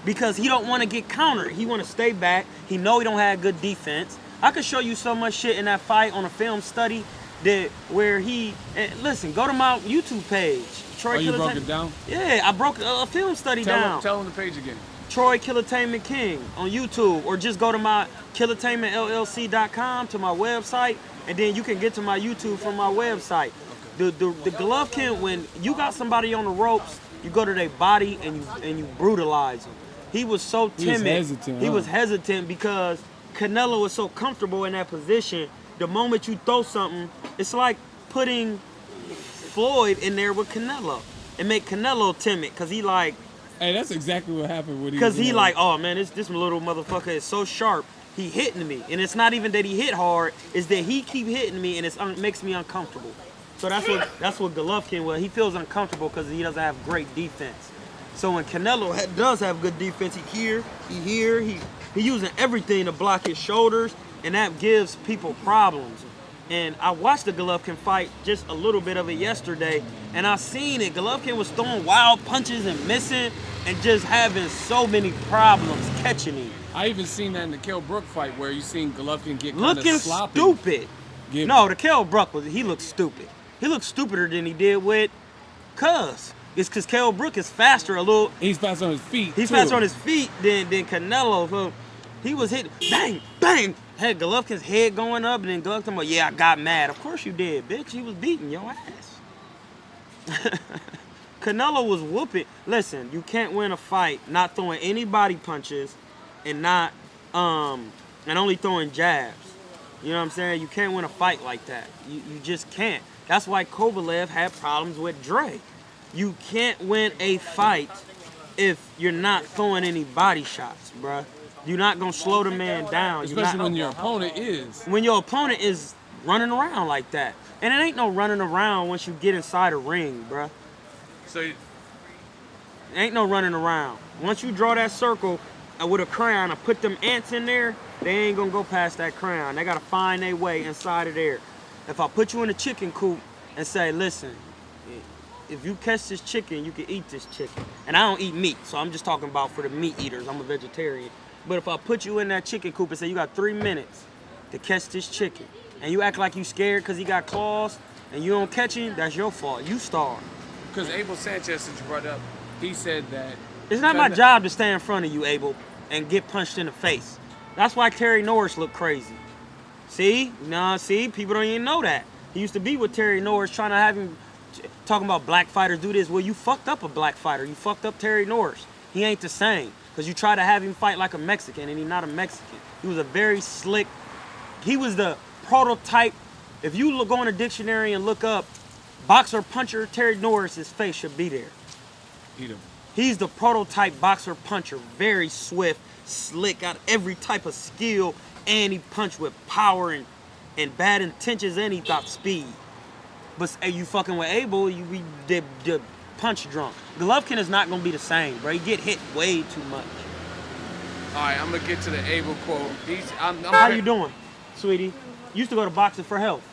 because he don't want to get countered. He want to stay back. He know he don't have good defense. I could show you so much shit in that fight on a film study that where he... listen, go to my YouTube page. Troy you broke it down? Yeah, I broke a film study down. Tell him the page again. Troy Killertainment King on YouTube, or just go to my killertainmentllc.com to my website, and then you can get to my YouTube from my website. Okay. The Golovkin, when you got somebody on the ropes, you go to their body and you brutalize them. He was so timid. He was hesitant because Canelo was so comfortable in that position. The moment you throw something, it's like putting Floyd in there with Canelo and make Canelo timid because he like. Hey, that's exactly what happened with him. Because he like, oh man, this little motherfucker is so sharp. He hitting me, and it's not even that he hit hard. It's that he keep hitting me, and it makes me uncomfortable. So that's what Golovkin was. He feels uncomfortable because he doesn't have great defense. So when Canelo does have good defense, he using everything to block his shoulders, and that gives people problems. And I watched the Golovkin fight, just a little bit of it yesterday, and I seen it. Golovkin was throwing wild punches and missing and just having so many problems catching him. I even seen that in the Kell Brook fight where you seen Golovkin get kind looking of sloppy. Stupid. No, the Kell Brook he looked stupid. He looked stupider than he did with Cuz. It's because Kell Brook is faster a little. He's faster on his feet. He's faster on his feet than Canelo. So he was hit, bang, bang. Had Golovkin's head going up, and then Golovkin like, yeah, I got mad. Of course you did, bitch. He was beating your ass. Canelo was whooping. Listen, you can't win a fight not throwing any body punches and not and only throwing jabs. You know what I'm saying? You can't win a fight like that. You just can't. That's why Kovalev had problems with Dre. You can't win a fight if you're not throwing any body shots, bruh. You're not gonna slow the man down. Especially when your opponent is. When your opponent is running around like that. And it ain't no running around once you get inside a ring, bruh. So ain't no running around. Once you draw that circle with a crayon and put them ants in there, they ain't gonna go past that crayon. They gotta find their way inside of there. If I put you in a chicken coop and say, listen, if you catch this chicken, you can eat this chicken. And I don't eat meat, so I'm just talking about for the meat eaters. I'm a vegetarian. But if I put you in that chicken coop and say you got 3 minutes to catch this chicken, and you act like you scared because he got claws, and you don't catch him, that's your fault. You starve. Because Abel Sanchez, since you brought up, he said that... It's not my job to stand in front of you, Abel, and get punched in the face. That's why Terry Norris looked crazy. See? See? People don't even know that. He used to be with Terry Norris trying to have him talking about black fighters do this. Well, you fucked up a black fighter. You fucked up Terry Norris. He ain't the same. Because you try to have him fight like a Mexican, and he's not a Mexican. He was a very slick... He was the prototype. If you go in a dictionary and look up boxer puncher, Terry Norris's face should be there. He's the prototype boxer puncher. Very swift, slick, got every type of skill, and he punched with power and bad intentions, and he got speed. But you fucking with Abel, you did punch drunk. Golovkin is not gonna be the same, bro. He get hit way too much. All right, I'm gonna get to the Abel quote. How you doing, sweetie? You used to go to Boxing for Health.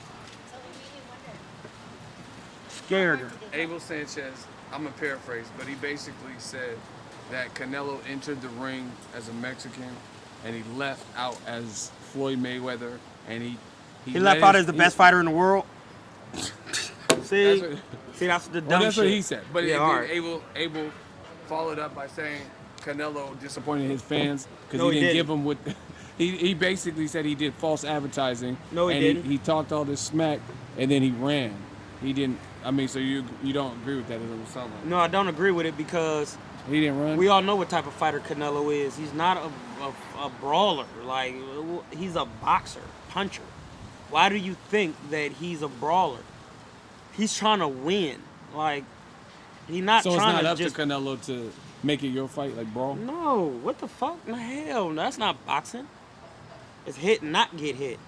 Scared her. Abel Sanchez, I'm gonna paraphrase, but he basically said that Canelo entered the ring as a Mexican, and he left out as Floyd Mayweather, and he left out as the best fighter in the world. See, that's the dumb that's shit. what he said. But yeah, all right. Abel followed up by saying Canelo disappointed his fans because he didn't give him what. He basically said he did false advertising. No, he didn't. He talked all this smack, and then he ran. He didn't. I mean, so you don't agree with that? It was something. No, I don't agree with it because he didn't run. We all know what type of fighter Canelo is. He's not a brawler. Like, he's a boxer, puncher. Why do you think that he's a brawler? He's trying to win. Like, he's not trying to. So it's not up to Canelo to make it your fight, like brawl? No, what the fuck? No, hell, that's not boxing. It's hit and not get hit.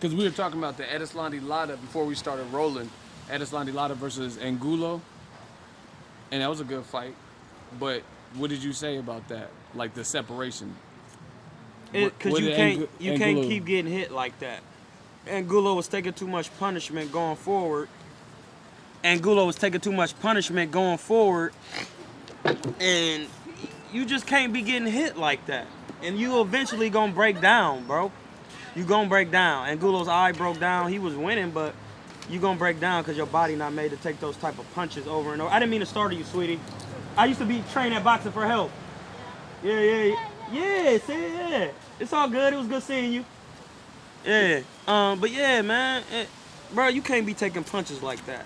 Because we were talking about the Edeslandi Lara before we started rolling. Edeslandi Lara versus Angulo. And that was a good fight. But what did you say about that? Like the separation? Because you can't keep getting hit like that. Angulo was taking too much punishment going forward. And you just can't be getting hit like that. And you eventually gonna break down, bro. You gonna break down. Angulo's eye broke down. He was winning, but you gonna break down because your body not made to take those type of punches over and over. I didn't mean to startle you, sweetie. I used to be trained at Boxing for Health. Yeah. It's all good. It was good seeing you. Yeah. But yeah, man. Bro, you can't be taking punches like that.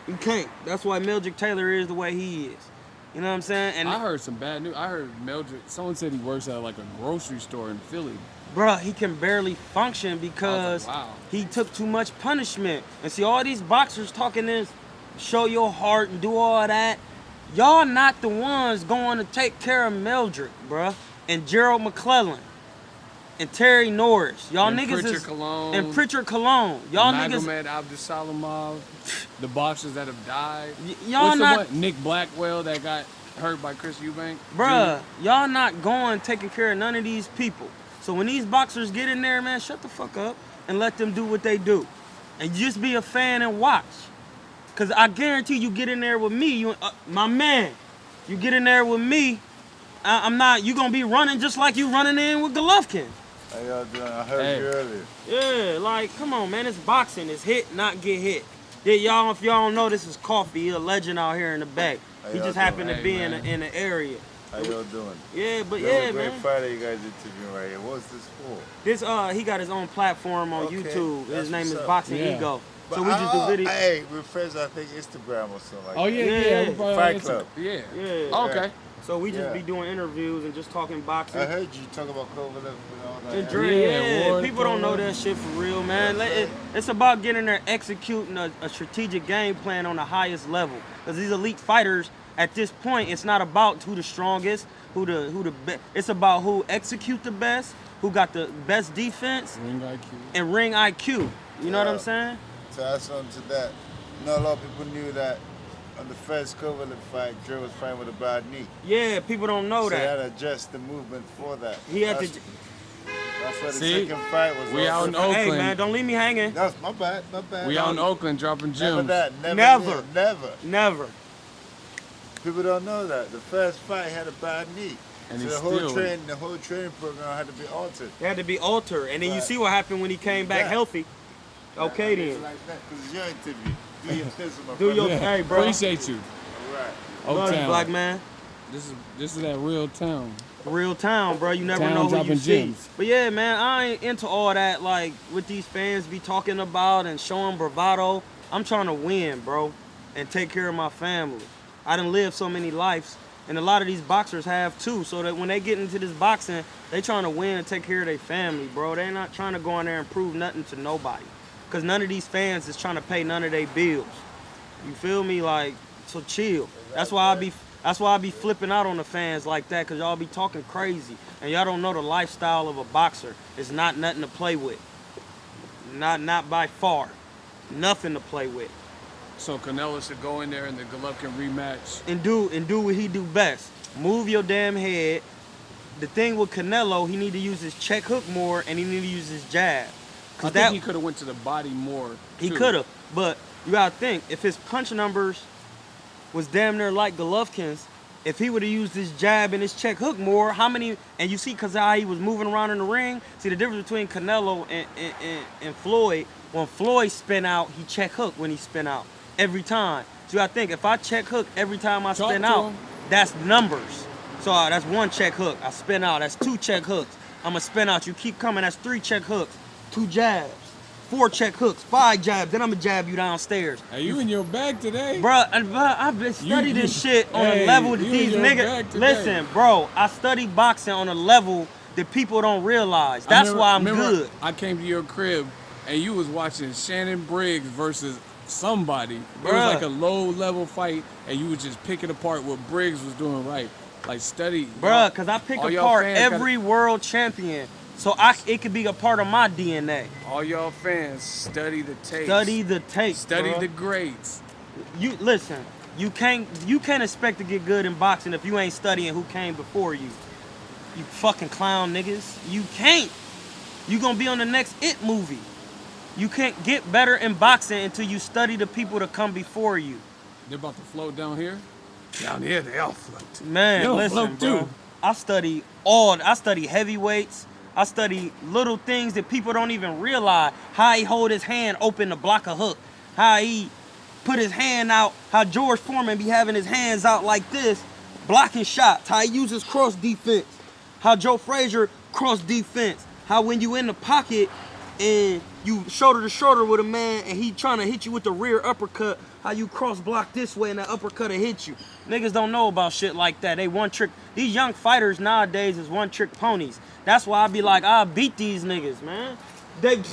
You can't. That's why Meldrick Taylor is the way he is. You know what I'm saying? And I heard some bad news. I heard Meldrick, someone said he works at like a grocery store in Philly. Bruh, he can barely function because he took too much punishment. And see, all these boxers talking this, show your heart and do all that. Y'all not the ones going to take care of Meldrick, bruh. And Gerald McClellan. And Terry Norris. Y'all and niggas Pritchard is... Cologne, and Pritchard Cologne. Y'all niggas... Magomed Abdusalamov. The boxers that have died. Y'all not... Nick Blackwell that got hurt by Chris Eubank. Bruh, y'all not going taking care of none of these people. So when these boxers get in there, man, shut the fuck up and let them do what they do. and just be a fan and watch. Cause I guarantee you get in there with me, my man, you get in there with me, I'm not, you gonna be running just like you running in with Golovkin. How y'all doing? I heard you earlier. Yeah, like, come on, man, it's boxing, it's hit, not get hit. Yeah, y'all, if y'all don't know, this is Coffee, he a legend out here in the back. He just happened to be in the area. How y'all doing? Yeah, but man. Great fighter you guys interviewing right here. What's this for? This, he got his own platform on YouTube. His name is Boxingego. But so we just do videos. Hey, we're friends, I think, Instagram or something like that. Oh, yeah. Fight Club. Yeah. Oh, okay. So we just be doing interviews and just talking boxing. I heard you talk about Kovalev and all that. And Dre, people don't know that shit for real, man. It's about getting there, executing a strategic game plan on the highest level. Because these elite fighters, at this point, it's not about who the strongest, who the best. It's about who execute the best, who got the best defense, and ring IQ. You know what I'm saying? To add something to that, you know, a lot of people knew that on the first Kovalev fight, Dre was fighting with a bad knee. Yeah, people don't know that. So he had to adjust the movement for that. He had to. That's why the second fight was. We out in Oakland. Hey man, don't leave me hanging. That's my bad. We out in Oakland dropping gems. Never. People don't know that the first fight had a bad knee. And so the whole training program had to be altered. It had to be altered, and then you see what happened when he came back healthy. Okay then. Like that, because it's your interview. Do your thing, my Do your friend. hey, bro. Appreciate you. All right. Love you, black man. This is that real town. Real town, bro. You never know who you see. But yeah, man, I ain't into all that, like, what these fans be talking about and showing bravado. I'm trying to win, bro, and take care of my family. I done lived so many lives, and a lot of these boxers have too, so that when they get into this boxing, they trying to win and take care of their family, bro. They not trying to go in there and prove nothing to nobody. Because none of these fans is trying to pay none of their bills. You feel me? Like, so chill. That's why I be flipping out on the fans like that, because y'all be talking crazy. And y'all don't know the lifestyle of a boxer. It's not nothing to play with. Not by far. Nothing to play with. So Canelo should go in there in the Golovkin rematch. And do what he do best. Move your damn head. The thing with Canelo, he need to use his check hook more, and he need to use his jab. I think he could have went to the body more. He could have, but you gotta think, if his punch numbers was damn near like Golovkin's, if he would have used his jab and his check hook more, how many? And you see, cause how he was moving around in the ring. See the difference between Canelo and Floyd. When Floyd spin out, he check hook when he spin out every time. So you gotta think, if I check hook every time I spin out, that's numbers. So that's one check hook. I spin out. That's two check hooks. I'ma spin out. You keep coming. That's three check hooks. 2 jabs, 4 check hooks, 5 jabs, then I'm gonna jab you downstairs. Are you in your bag today? Bro, I've been studying this shit on a level that these niggas. Listen, bro, I study boxing on a level that people don't realize. That's why I'm good. I came to your crib and you was watching Shannon Briggs versus somebody. It was like a low-level fight, and you was just picking apart what Briggs was doing right. Like, study. Bruh, because I pick apart every world champion. So it could be a part of my DNA. All y'all fans, study the tapes. Study the tapes. Study the greats. You listen. You can't expect to get good in boxing if you ain't studying who came before you. You fucking clown niggas. You can't. You gonna be on the next It movie. You can't get better in boxing until you study the people that come before you. They're about to float down here. Down here, they all float. Man, listen, bro. I study heavyweights. I study little things that people don't even realize. How he hold his hand open to block a hook. How he put his hand out. How George Foreman be having his hands out like this, blocking shots. How he uses cross defense. How Joe Frazier cross defense. How when you in the pocket and you shoulder to shoulder with a man and he trying to hit you with the rear uppercut, how you cross block this way and that uppercut will hit you. Niggas don't know about shit like that. They one trick. These young fighters nowadays is one trick ponies. That's why I be like, I'll beat these niggas, man.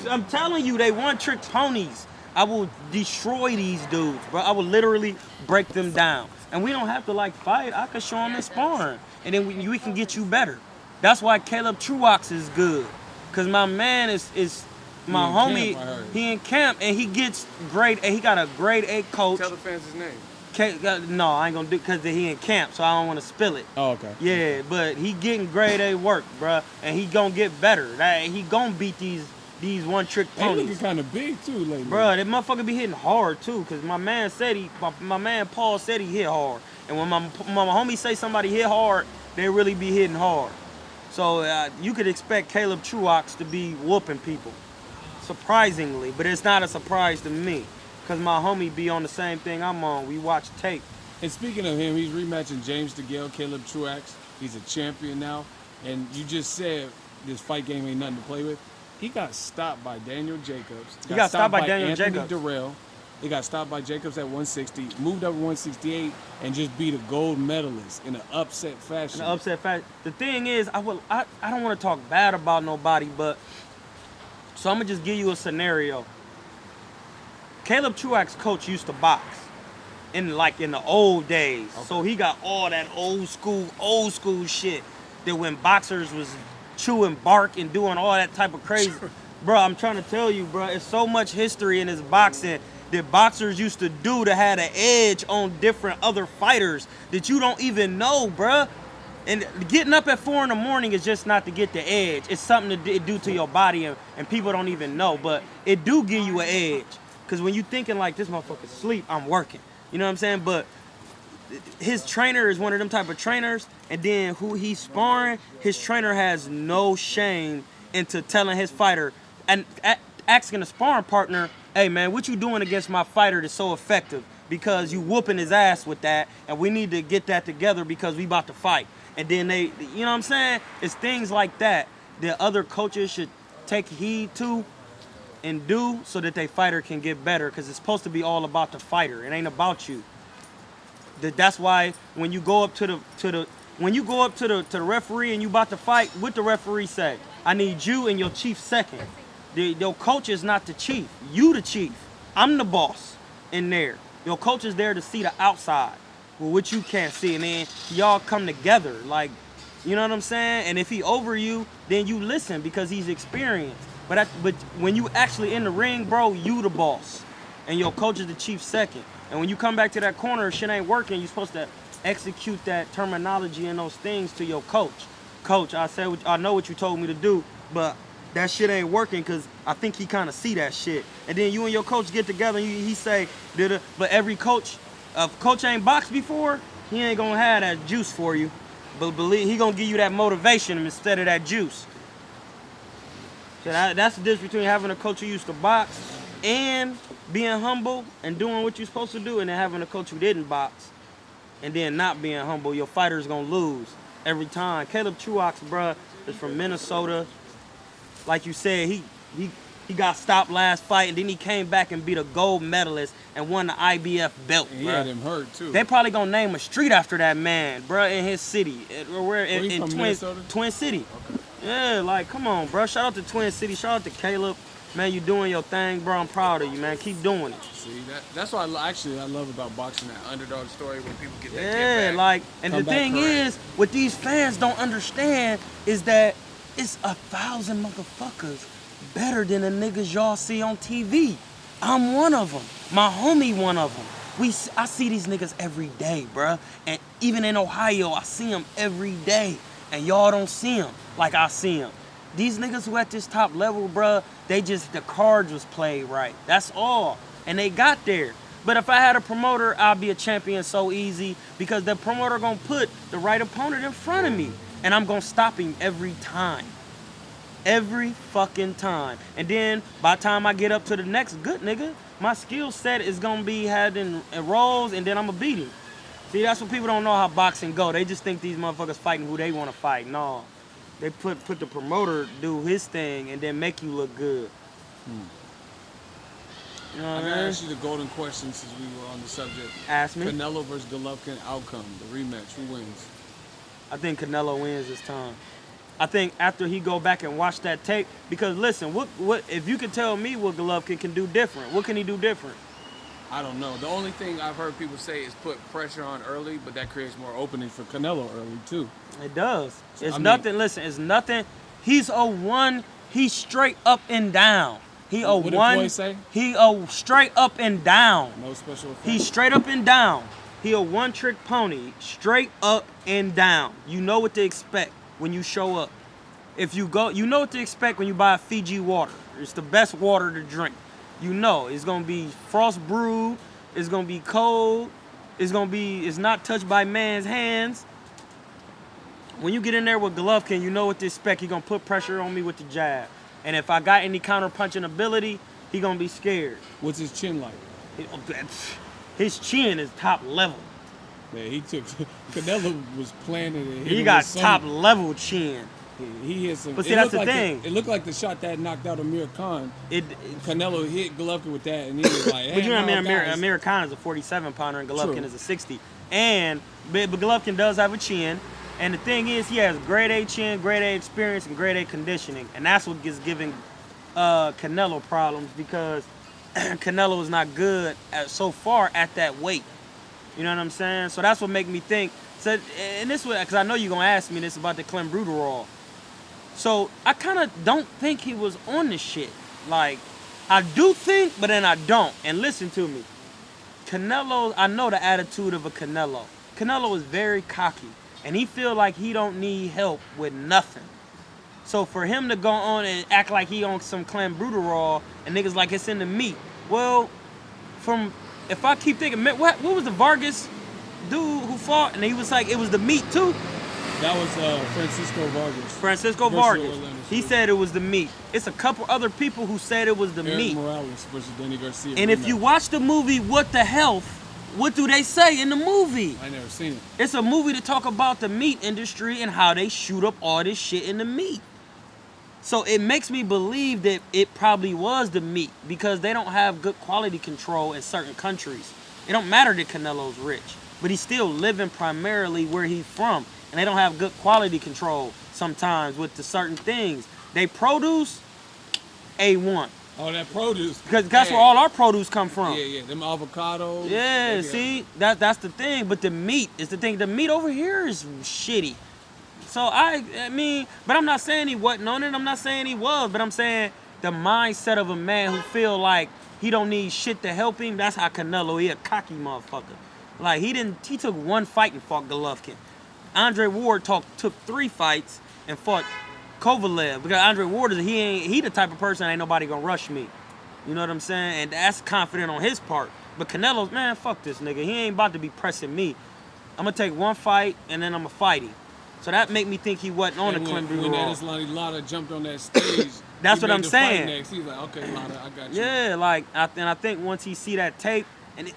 I'm telling you, they one trick ponies. I will destroy these dudes, bro. I will literally break them down. And we don't have to like fight. I can show them in sparring. And then we can get you better. That's why Caleb Truax is good. Cause my man is my homie. He in camp and he gets grade A. He got a grade A coach. Tell the fans his name. No, I ain't gonna do it because he in camp, so I don't want to spill it. Oh, okay. Yeah, but he getting grade A work, bruh, and he gonna get better. He gonna beat these these one-trick They ponies. looking kind of big too lately. Bruh, that motherfucker be hitting hard too, cause my man Paul said he hit hard. And when my homie say somebody hit hard, they really be hitting hard. So you could expect Caleb Truax to be whooping people, surprisingly. But it's not a surprise to me, cause my homie be on the same thing I'm on. We watch tape. And speaking of him, he's rematching James DeGale, Caleb Truax. He's a champion now. And you just said this fight game ain't nothing to play with. He got stopped by Daniel Jacobs. He got stopped by Daniel Anthony Jacobs. Durrell. He got stopped by Jacobs at 160, moved up 168, and just beat a gold medalist in an upset fashion. The thing is, I don't want to talk bad about nobody, but so I'm gonna just give you a scenario. Caleb Truax's coach used to box in the old days, okay. So he got all that old school shit that when boxers was chewing bark and doing all that type of crazy. Bro, I'm trying to tell you, bro, it's so much history in this boxing that boxers used to do to have an edge on different other fighters that you don't even know, bro. And getting up at 4 in the morning is just not to get the edge. It's something to do to your body, and people don't even know. But it do give you an edge. Because when you thinking like, this motherfucker sleep, I'm working. You know what I'm saying? But his trainer is one of them type of trainers, and then who he's sparring, his trainer has no shame into telling his fighter and asking a sparring partner, hey man, what you doing against my fighter that's so effective? Because you whooping his ass with that, and we need to get that together because we about to fight. And then they, you know what I'm saying? It's things like that that other coaches should take heed to and do so that their fighter can get better, because it's supposed to be all about the fighter. It ain't about you. That's why when you go up to the referee and you about to fight, what the referee say? I need you and your chief second. Your coach is not the chief. You the chief. I'm the boss in there. Your coach is there to see the outside, well, what you can't see, and then y'all come together. Like, you know what I'm saying? And if he over you, then you listen because he's experienced. But when you actually in the ring, bro, you the boss, and your coach is the chief second. And when you come back to that corner, shit ain't working. You're supposed to execute that terminology and those things to your coach. Coach, I know what you told me to do, but that shit ain't working because I think he kind of see that shit. And then you and your coach get together and he say, but every coach, if coach ain't boxed before, he ain't gonna have that juice for you. But believe he gonna give you that motivation instead of that juice. So that's the difference between having a coach who used to box and being humble and doing what you're supposed to do, and then having a coach who didn't box and then not being humble. Your fighter's gonna lose every time. Caleb Truax, bruh, is from Minnesota. Like you said, he got stopped last fight, and then he came back and beat a gold medalist and won the IBF belt. And he had him hurt too. They probably gonna name a street after that man, bruh, in his city. Where in Twin City. Okay. Yeah, like, come on, bro. Shout out to Twin City. Shout out to Caleb. Man, you doing your thing, bro. I'm proud of you, man. Keep doing it. See, that's what I love about boxing, that underdog story when people get that yeah, get back. Like, and the thing is, what these fans don't understand is that it's 1,000 motherfuckers better than the niggas y'all see on TV. I'm one of them. My homie one of them. I see these niggas every day, bruh. And even in Ohio, I see them every day. And y'all don't see them like I see them. These niggas who at this top level, bruh, the cards was played right. That's all. And they got there. But if I had a promoter, I'd be a champion so easy because the promoter gonna put the right opponent in front of me. And I'm gonna stop him every time. Every fucking time. And then by the time I get up to the next good nigga, my skill set is gonna be had in roles, and then I'm gonna beat him. See, that's what people don't know how boxing go. They just think these motherfuckers fighting who they want to fight. No. They put the promoter do his thing and then make you look good. You know what I mean? Ask you the golden question since we were on the subject. Ask me. Canelo versus Golovkin outcome, the rematch. Who wins? I think Canelo wins this time. I think after he go back and watch that tape, because listen, what if you could tell me what Golovkin can do different? What can he do different? I don't know. The only thing I've heard people say is put pressure on early, but that creates more openings for Canelo early too. It does. It's nothing. Listen, it's nothing. He's a one. He's straight up and down. He a what one. What did Floyd say? He a straight up and down. No special effects. He's straight up and down. He a one-trick pony. Straight up and down. You know what to expect when you show up. If you go, you know what to expect when you buy Fiji water. It's the best water to drink. You know, it's gonna be frost brewed. It's gonna be cold. It's not touched by man's hands. When you get in there with Golovkin, you know what to expect. He gonna put pressure on me with the jab. And if I got any counter punching ability, he gonna be scared. What's his chin like? His chin is top level. Man, he took Canelo was planning it. He got top level chin. He hit some. But see, that's the thing. It looked like the shot that knocked out Amir Khan. Canelo hit Golovkin with that, and he was like, hey, but you know what I mean? Amir Khan is a 47 pounder, and Golovkin is a 60. But Golovkin does have a chin. And the thing is, he has grade A chin, grade A experience, and grade A conditioning. And that's what is giving Canelo problems, because Canelo is not good so far at that weight. You know what I'm saying? So that's what make me think. So, and this was, because I know you're going to ask me this about the clenbuterol. So I kind of don't think he was on this shit. Like, I do think, but then I don't. And listen to me. Canelo, I know the attitude of a Canelo. Canelo is very cocky. And he feel like he don't need help with nothing. So for him to go on and act like he on some clenbuterol and niggas like it's in the meat. Well, if I keep thinking, what was the Vargas dude who fought? And he was like, it was the meat too? That was Francisco Vargas. Francisco Vargas. He said it was the meat. It's a couple other people who said it was the meat. Morales versus Danny Garcia. And if you watch the movie What the Health, what do they say in the movie? I never seen it. It's a movie to talk about the meat industry and how they shoot up all this shit in the meat. So it makes me believe that it probably was the meat, because they don't have good quality control in certain countries. It don't matter that Canelo's rich, but he's still living primarily where he's from. And they don't have good quality control sometimes with the certain things. They produce A1. Oh, that produce. Because that's where all our produce come from. Yeah, them avocados. Yeah, see, that's the thing. But the meat is the thing. The meat over here is shitty. So I mean, but I'm not saying he wasn't on it. I'm not saying he was. But I'm saying the mindset of a man who feel like he don't need shit to help him. That's how Canelo. He a cocky motherfucker. Like he took one fight and fought Golovkin. Andre Ward took 3 fights and fought Kovalev, because Andre Ward he the type of person ain't nobody gonna rush me. You know what I'm saying? And that's confident on his part. But Canelo's, man, fuck this nigga. He ain't about to be pressing me. I'm gonna take one fight and then I'm gonna fight him. So that make me think he wasn't on the clenbuterol. When that Lotta jumped on that stage, that's what I'm saying. Next. He's like, okay, Lotta, I got you. Yeah, like, I think once he see that tape and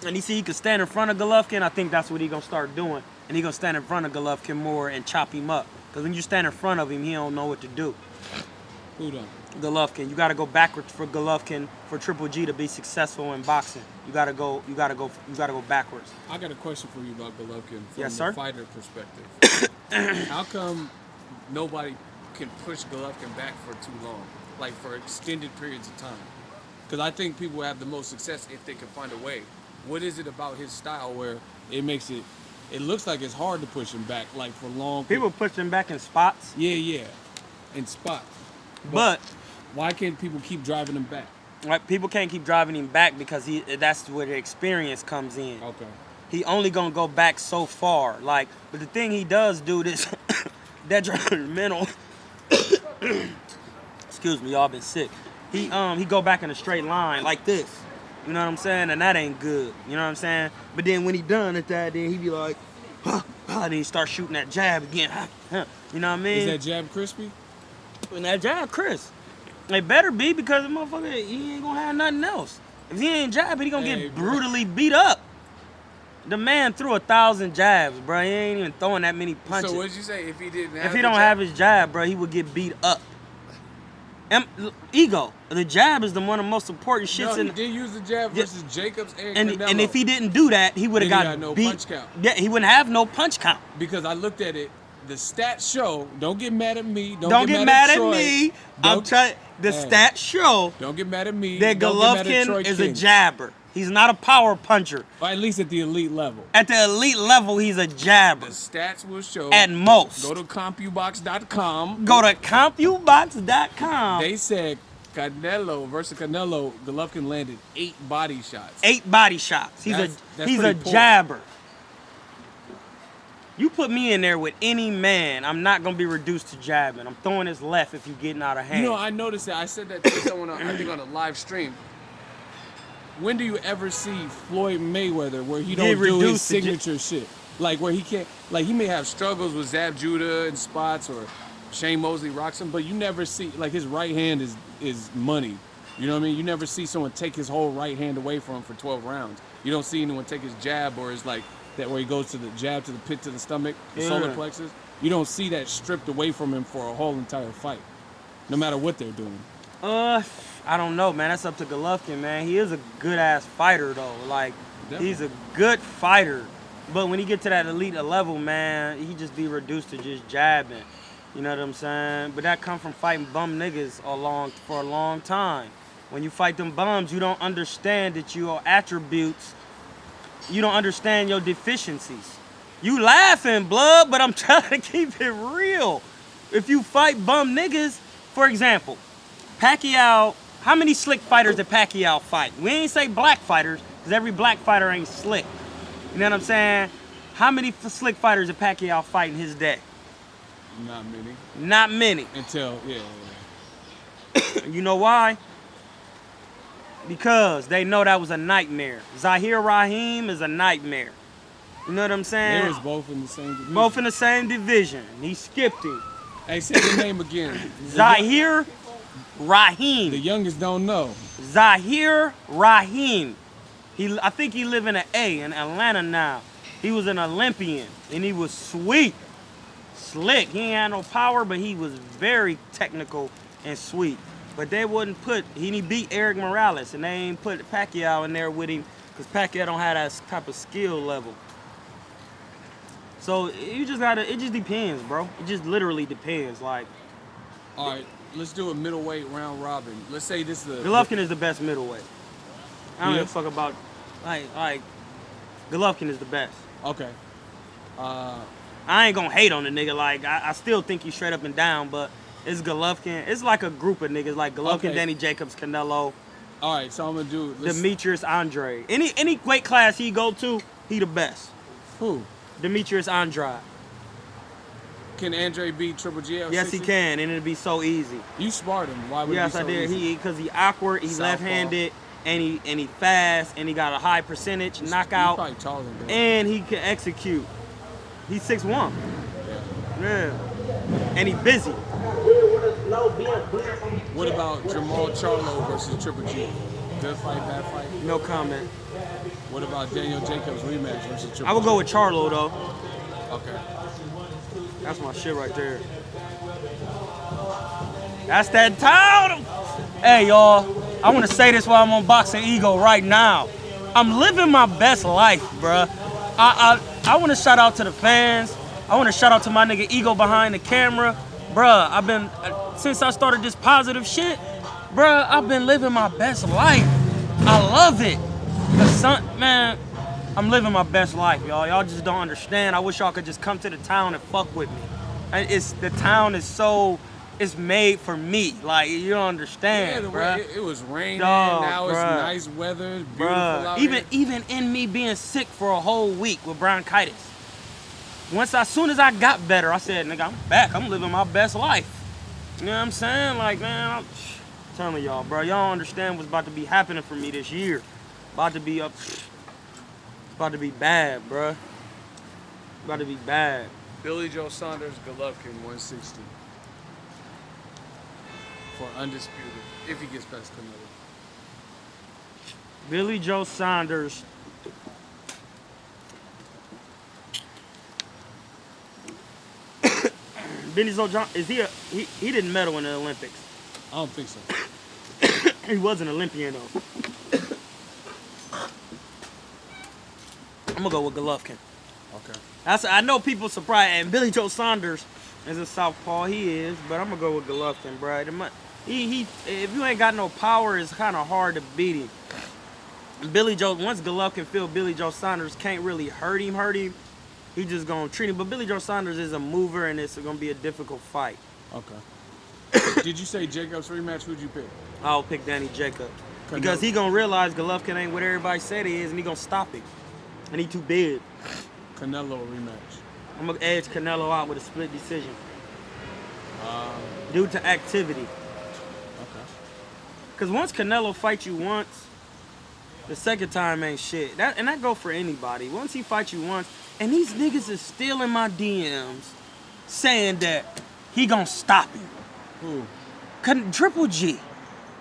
and he see he could stand in front of Golovkin, I think that's what he gonna start doing. And he gonna stand in front of Golovkin more and chop him up. Because when you stand in front of him, he don't know what to do. Who done? Golovkin. You gotta go backwards for Golovkin for Triple G to be successful in boxing. You gotta go backwards. I got a question for you about Golovkin from the fighter perspective. How come nobody can push Golovkin back for too long? Like for extended periods of time? Because I think people have the most success if they can find a way. What is it about his style where it makes it looks like it's hard to push him back, like for long. People push him back in spots. Yeah, in spots. But why can't people keep driving him back? Right, people can't keep driving him back because that's where the experience comes in. Okay. He only gonna go back so far. Like, but the thing he does do this detrimental. Excuse me, y'all been sick. He go back in a straight line like this. You know what I'm saying? And that ain't good. You know what I'm saying? But then when he done at that, then he be like, then he start shooting that jab again. You know what I mean? Is that jab crispy? And that jab crisp. It better be, because the motherfucker, he ain't gonna have nothing else. If he ain't jabbing, he gonna get brutally beat up. The man threw 1,000 jabs, bro. He ain't even throwing that many punches. So what'd you say? If he didn't have If he don't have his jab, bro, he would get beat up. Ego. The jab is one of the most important shits he did use the jab versus Jacobs and Canelo. And if he didn't do that, he would have got no beat. Punch count. Yeah, he wouldn't have no punch count. Because I looked at it, the stats show. Don't get mad at me. Don't get mad at me. I'm trying. The stats show. Don't get mad at me. That Golovkin is a jabber. He's not a power puncher. Or at least at the elite level. At the elite level, he's a jabber. The stats will show. At most. Go to CompuBox.com. Go to CompuBox.com. They said Canelo versus Canelo, Golovkin landed 8 body shots. 8 body shots. He's a jabber. You put me in there with any man, I'm not gonna be reduced to jabbing. I'm throwing his left if you getting out of hand. You know, I noticed that. I said that to someone, I think on a live stream. When do you ever see Floyd Mayweather where he don't do his signature shit? Like where he can't, like he may have struggles with Zab Judah and spots or Shane Mosley rocks him, but you never see, like his right hand is money. You know what I mean? You never see someone take his whole right hand away from him for 12 rounds. You don't see anyone take his jab or his like, that where he goes to the jab to the pit to the stomach, the solar plexus. You don't see that stripped away from him for a whole entire fight, no matter what they're doing. I don't know, man. That's up to Golovkin, man. He is a good-ass fighter, though. Like, definitely. He's a good fighter. But when he get to that elite level, man, he just be reduced to just jabbing. You know what I'm saying? But that come from fighting bum niggas for a long time. When you fight them bums, you don't understand that your attributes, you don't understand your deficiencies. You laughing, blood, but I'm trying to keep it real. If you fight bum niggas, for example, Pacquiao, how many slick fighters did Pacquiao fight? We ain't say black fighters, because every black fighter ain't slick. You know what I'm saying? How many slick fighters did Pacquiao fight in his day? Not many. Not many. Until, yeah. You know why? Because they know that was a nightmare. Zahir Rahim is a nightmare. You know what I'm saying? They was both in the same division. Both in the same division. He skipped him. Hey, say the name again. Zahir Rahim. The youngest don't know. Zahir Rahim. I think he live in an A in Atlanta now. He was an Olympian, and he was sweet. Slick. He ain't had no power, but he was very technical and sweet. But they wouldn't he beat Eric Morales, and they ain't put Pacquiao in there with him because Pacquiao don't have that type of skill level. So you just gotta, it just depends, bro. It just literally depends. Like, all right, let's do a middleweight round robin. Let's say this is Golovkin is the best middleweight. I don't give a fuck about, like, Golovkin is the best. Okay. I ain't gonna hate on the nigga. Like, I still think he's straight up and down, but it's Golovkin. It's like a group of niggas, like Golovkin, Danny Jacobs, Canelo. All right, so I'm gonna do Demetrius Andrade. Any weight class he go to, he the best. Who? Demetrius Andrade. Can Andre beat Triple G? Yes, he can, and it'd be so easy. You sparred him. Why would yes, it be so easy? Yes, because he awkward, he's left-handed, and he fast, and he got a high percentage knockout, probably taller than and he can execute. He's 6'1". Yeah. And he busy. What about Jamal Charlo versus Triple G? Good fight, bad fight? No comment. What about Daniel Jacobs rematch versus Triple G? I would go with Charlo, though. Okay. That's my shit right there. That's that town. Hey, y'all. I want to say this while I'm on Boxingego right now. I'm living my best life, bruh. I want to shout out to the fans. I want to shout out to my nigga Ego behind the camera. Bruh, I've been, since I started this positive shit, bruh, I've been living my best life. I love it. Man, I'm living my best life, y'all. Y'all just don't understand. I wish y'all could just come to the town and fuck with me. The town is so, it's made for me. Like, you don't understand, bruh. It was raining, now it's nice weather, it's beautiful out here. Even in me being sick for a whole week with bronchitis. As soon as I got better, I said, nigga, I'm back. I'm living my best life. You know what I'm saying? Like, man, I'm telling y'all, bro. Y'all don't understand what's about to be happening for me this year. About to be up. It's about to be bad, bro. About to be bad. Billy Joe Saunders, Golovkin, 160. For undisputed, if he gets past Canelo. Billy Joe Saunders. Benny Joe, is he didn't medal in the Olympics. I don't think so. He was an Olympian though. I'm gonna go with Golovkin. Okay. I know people surprised, and Billy Joe Saunders is a Southpaw. He is, but I'm gonna go with Golovkin, bro. If you ain't got no power, it's kind of hard to beat him. Once Golovkin feel Billy Joe Saunders can't really hurt him. He just gonna treat him. But Billy Joe Saunders is a mover, and it's gonna be a difficult fight. Okay. Did you say Jacobs rematch? Who'd you pick? I'll pick Danny Jacobs. Because he gonna realize Golovkin ain't what everybody said he is, and he gonna stop him. And he too big. Canelo rematch. I'm gonna edge Canelo out with a split decision. Due to activity. Okay. Cause once Canelo fights you once, the second time ain't shit. That go for anybody. Once he fights you once, and these niggas is still in my DMs saying that he gonna stop him. Who? Triple G.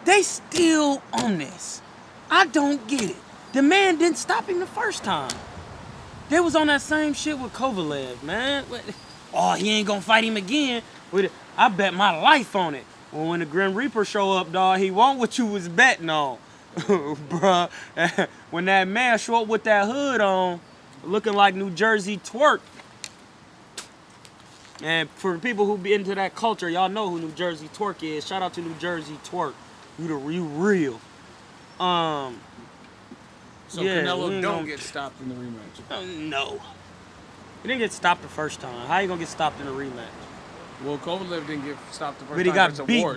They still on this. I don't get it. The man didn't stop him the first time. They was on that same shit with Kovalev, man. Oh, he ain't gonna fight him again. I bet my life on it. Well, when the Grim Reaper show up, dog, he won't what you was betting on. Bruh, when that man show up with that hood on, looking like New Jersey twerk. And for people who be into that culture, y'all know who New Jersey twerk is. Shout out to New Jersey twerk. You real. So yeah, Canelo don't get stopped in the rematch? No. He didn't get stopped the first time. How you gonna get stopped in a rematch? Well, Kovalev didn't get stopped the first but time.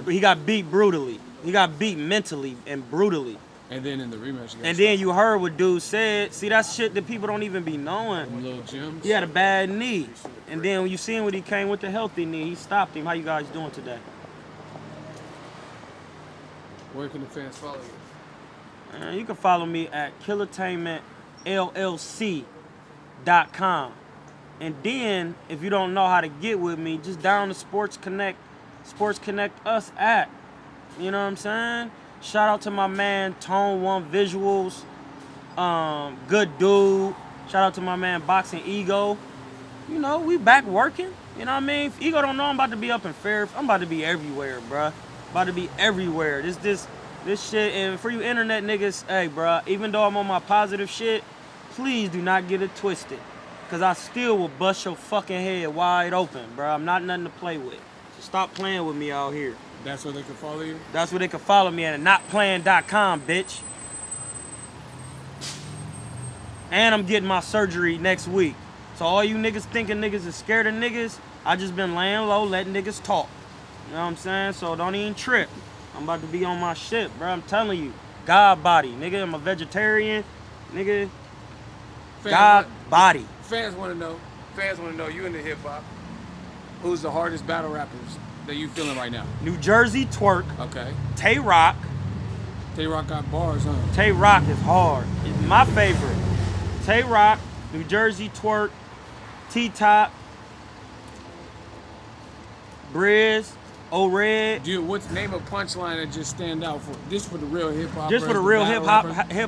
He got beat brutally. He got beat mentally and brutally. And then in the rematch, and then you heard what dude said. See, that's shit that people don't even be knowing. Little Jims. He had a bad knee. And then when you seen when he came with the healthy knee, he stopped him. How you guys doing today? Where can the fans follow you? You can follow me at killertainmentllc.com. And then, if you don't know how to get with me, just down to Sports Connect us at. You know what I'm saying? Shout out to my man, Tone One Visuals. Good dude. Shout out to my man, Boxingego. You know, we back working. You know what I mean? If Ego don't know, I'm about to be up in Fair. I'm about to be everywhere, bruh. About to be everywhere. This shit, and for you internet niggas, hey, bruh, even though I'm on my positive shit, please do not get it twisted. Because I still will bust your fucking head wide open, bruh. I'm not nothing to play with. So stop playing with me out here. That's where they can follow you? That's where they can follow me at notplaying.com, bitch. And I'm getting my surgery next week. So all you niggas thinking niggas is scared of niggas, I just been laying low, letting niggas talk. You know what I'm saying? So don't even trip. I'm about to be on my shit, bro. I'm telling you. God body. Nigga, I'm a vegetarian. Nigga. God body. Fans want to know, you into hip-hop, who's the hardest battle rappers that you feeling right now? New Jersey Twerk. Okay. Tay Rock. Tay Rock got bars, huh? Tay Rock is hard. It's my favorite. Tay Rock, New Jersey Twerk, T-Top, Briz, O-Red. Dude, what's the name of punchline that just stand out for this for the real hip hoppers? Just for the real hip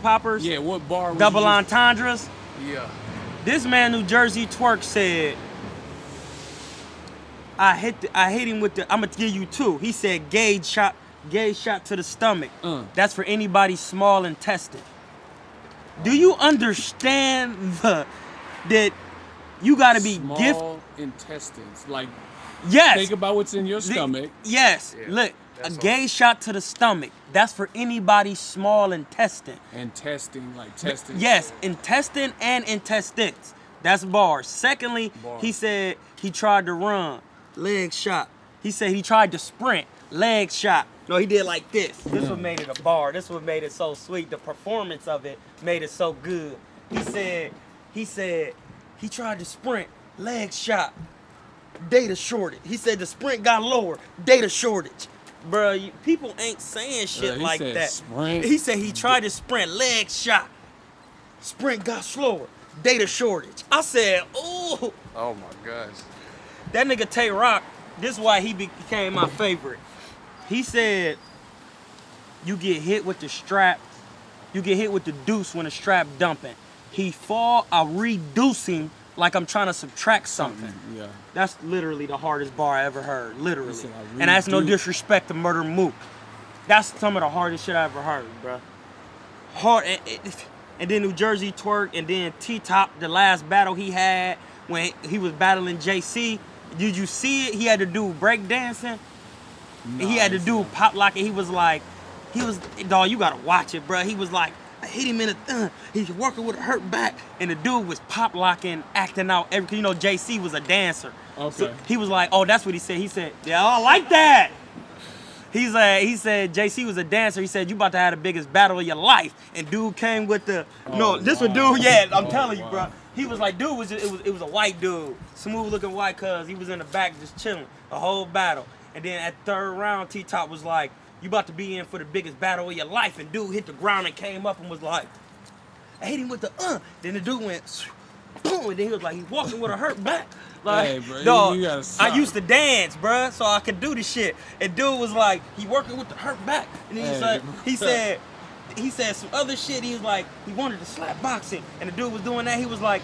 hoppers? Yeah, what bar was Double entendres? Yeah. This man, New Jersey Twerk, said, I hit him with the, I'm gonna give you two. He said gauge shot to the stomach. That's for anybody's small intestine. Do you understand that you gotta be small intestines? Like, yes. Think about what's in your stomach. Yes. Yeah, look, a gauge shot to the stomach. That's for anybody's small intestine. And testing, like testing. Yes, intestine and intestines. That's bars. Secondly, he said he tried to run, leg shot. He said he tried to sprint, leg shot. No, he did like this. This what made it a bar. This what made it so sweet. The performance of it made it so good. He said he tried to sprint, leg shot. Data shortage. He said the sprint got lower. Data shortage. Bruh, people ain't saying shit like that. Sprint. He said he tried to sprint, leg shot. Sprint got slower. Data shortage. I said, ooh. Oh my gosh. That nigga Tay Rock, this is why he became my favorite. He said, you get hit with the strap. You get hit with the deuce when the strap dumping. He fall, I reduce him like I'm trying to subtract something. Yeah. That's literally the hardest bar I ever heard, literally. And that's no disrespect to Murder Mook. That's some of the hardest shit I ever heard, bro. Hard, and then New Jersey Twerk, and then T-Top, the last battle he had when he was battling JC. Did you see it? He had to do break dancing. He had to do pop locking. He was, dog, you gotta watch it, bro. He was like, I hit him in the he's working with a hurt back, and the dude was pop locking, acting out everything. You know, JC was a dancer. Okay. So he was like, oh, that's what he said. He said, yeah, I like that. He said JC was a dancer. He said, you about to have the biggest battle of your life. And dude came with the, this was dude, yeah, I'm telling you, bro. he was like, dude was just, it was a white dude, smooth looking white, cuz he was in the back just chilling the whole battle. And then at third round, T-Top was like, you about to be in for the biggest battle of your life. And dude hit the ground and came up and was like, I hit him with the Then the dude went, boom, and then he was like, he walking with a hurt back. Like, hey, bro, dog, you gotta stop. I used to dance, bruh, so I could do this shit. And dude was like, he working with the hurt back. And then he said some other shit. He was like, he wanted to slap boxing. And the dude was doing that. He was like,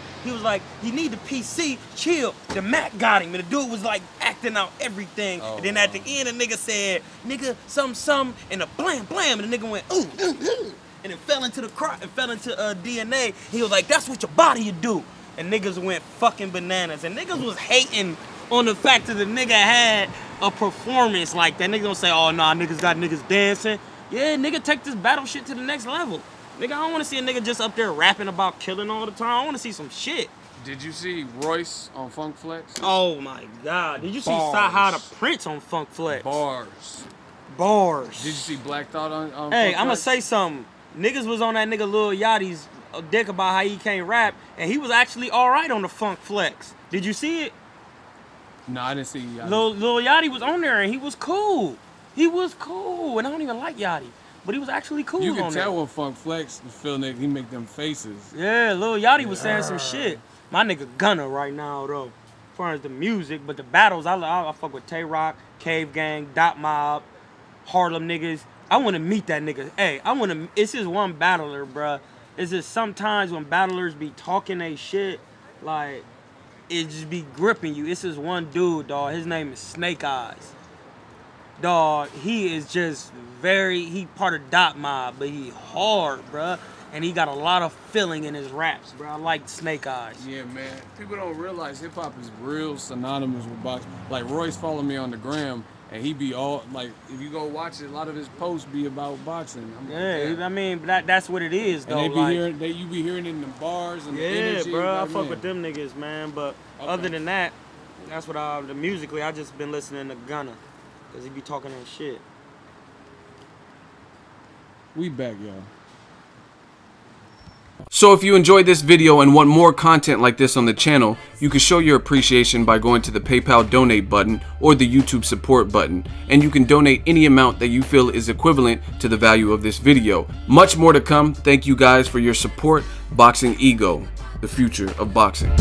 he need the PC, chill. The Mac got him. And the dude was like acting out everything. Oh, and then at the end, the nigga said, nigga, something, and a blam, blam. And the nigga went, ooh. And it fell into the crop and fell into DNA. He was like, that's what your body would do. And niggas went fucking bananas. And niggas was hating on the fact that the nigga had a performance like that. Niggas don't say, oh, nah, niggas got niggas dancing. Yeah, nigga, take this battle shit to the next level. Nigga, I don't want to see a nigga just up there rapping about killing all the time. I want to see some shit. Did you see Royce on Funk Flex? Oh, my God. Did you see Bars. Saha the Prince on Funk Flex? Bars. Did you see Black Thought on Hey, Funk I'm going to Flex? say something. Niggas was on that nigga Lil Yachty's dick about how he can't rap, and he was actually all right on the Funk Flex. Did you see it? No, I didn't see Yachty. Lil Yachty was on there, and he was cool. He was cool, and I don't even like Yachty, but he was actually cool. You can on tell there. when Funk Flex, the Phil nigga, he make them faces. Yeah, Lil Yachty was saying some shit. My nigga Gunna right now, though, as far as the music, but the battles, I fuck with Tay Rock, Cave Gang, Dot Mob, Harlem niggas. I want to meet that nigga. Hey, it's just one battler, bruh. It's just sometimes when battlers be talking they shit, like, it just be gripping you. It's just one dude, dog. His name is Snake Eyes. Dog, he is just he part of Dot Mob, but he hard, bruh. And he got a lot of feeling in his raps, bruh. I like Snake Eyes. Yeah, man. People don't realize hip-hop is real synonymous with boxing. Like, Royce followed me on the gram, and he be all, like, if you go watch it, a lot of his posts be about boxing. I mean, that's what it is, though. And you be hearing it in the bars and the energy. Yeah, bro, I like, fuck man. with them niggas, man. But other than that, that's what musically, I just been listening to Gunna. Because he be talking that shit. We back, y'all. So if you enjoyed this video and want more content like this on the channel, you can show your appreciation by going to the PayPal donate button or the YouTube support button, and you can donate any amount that you feel is equivalent to the value of this video. Much more to come. Thank you guys for your support. Boxingego, the future of boxing.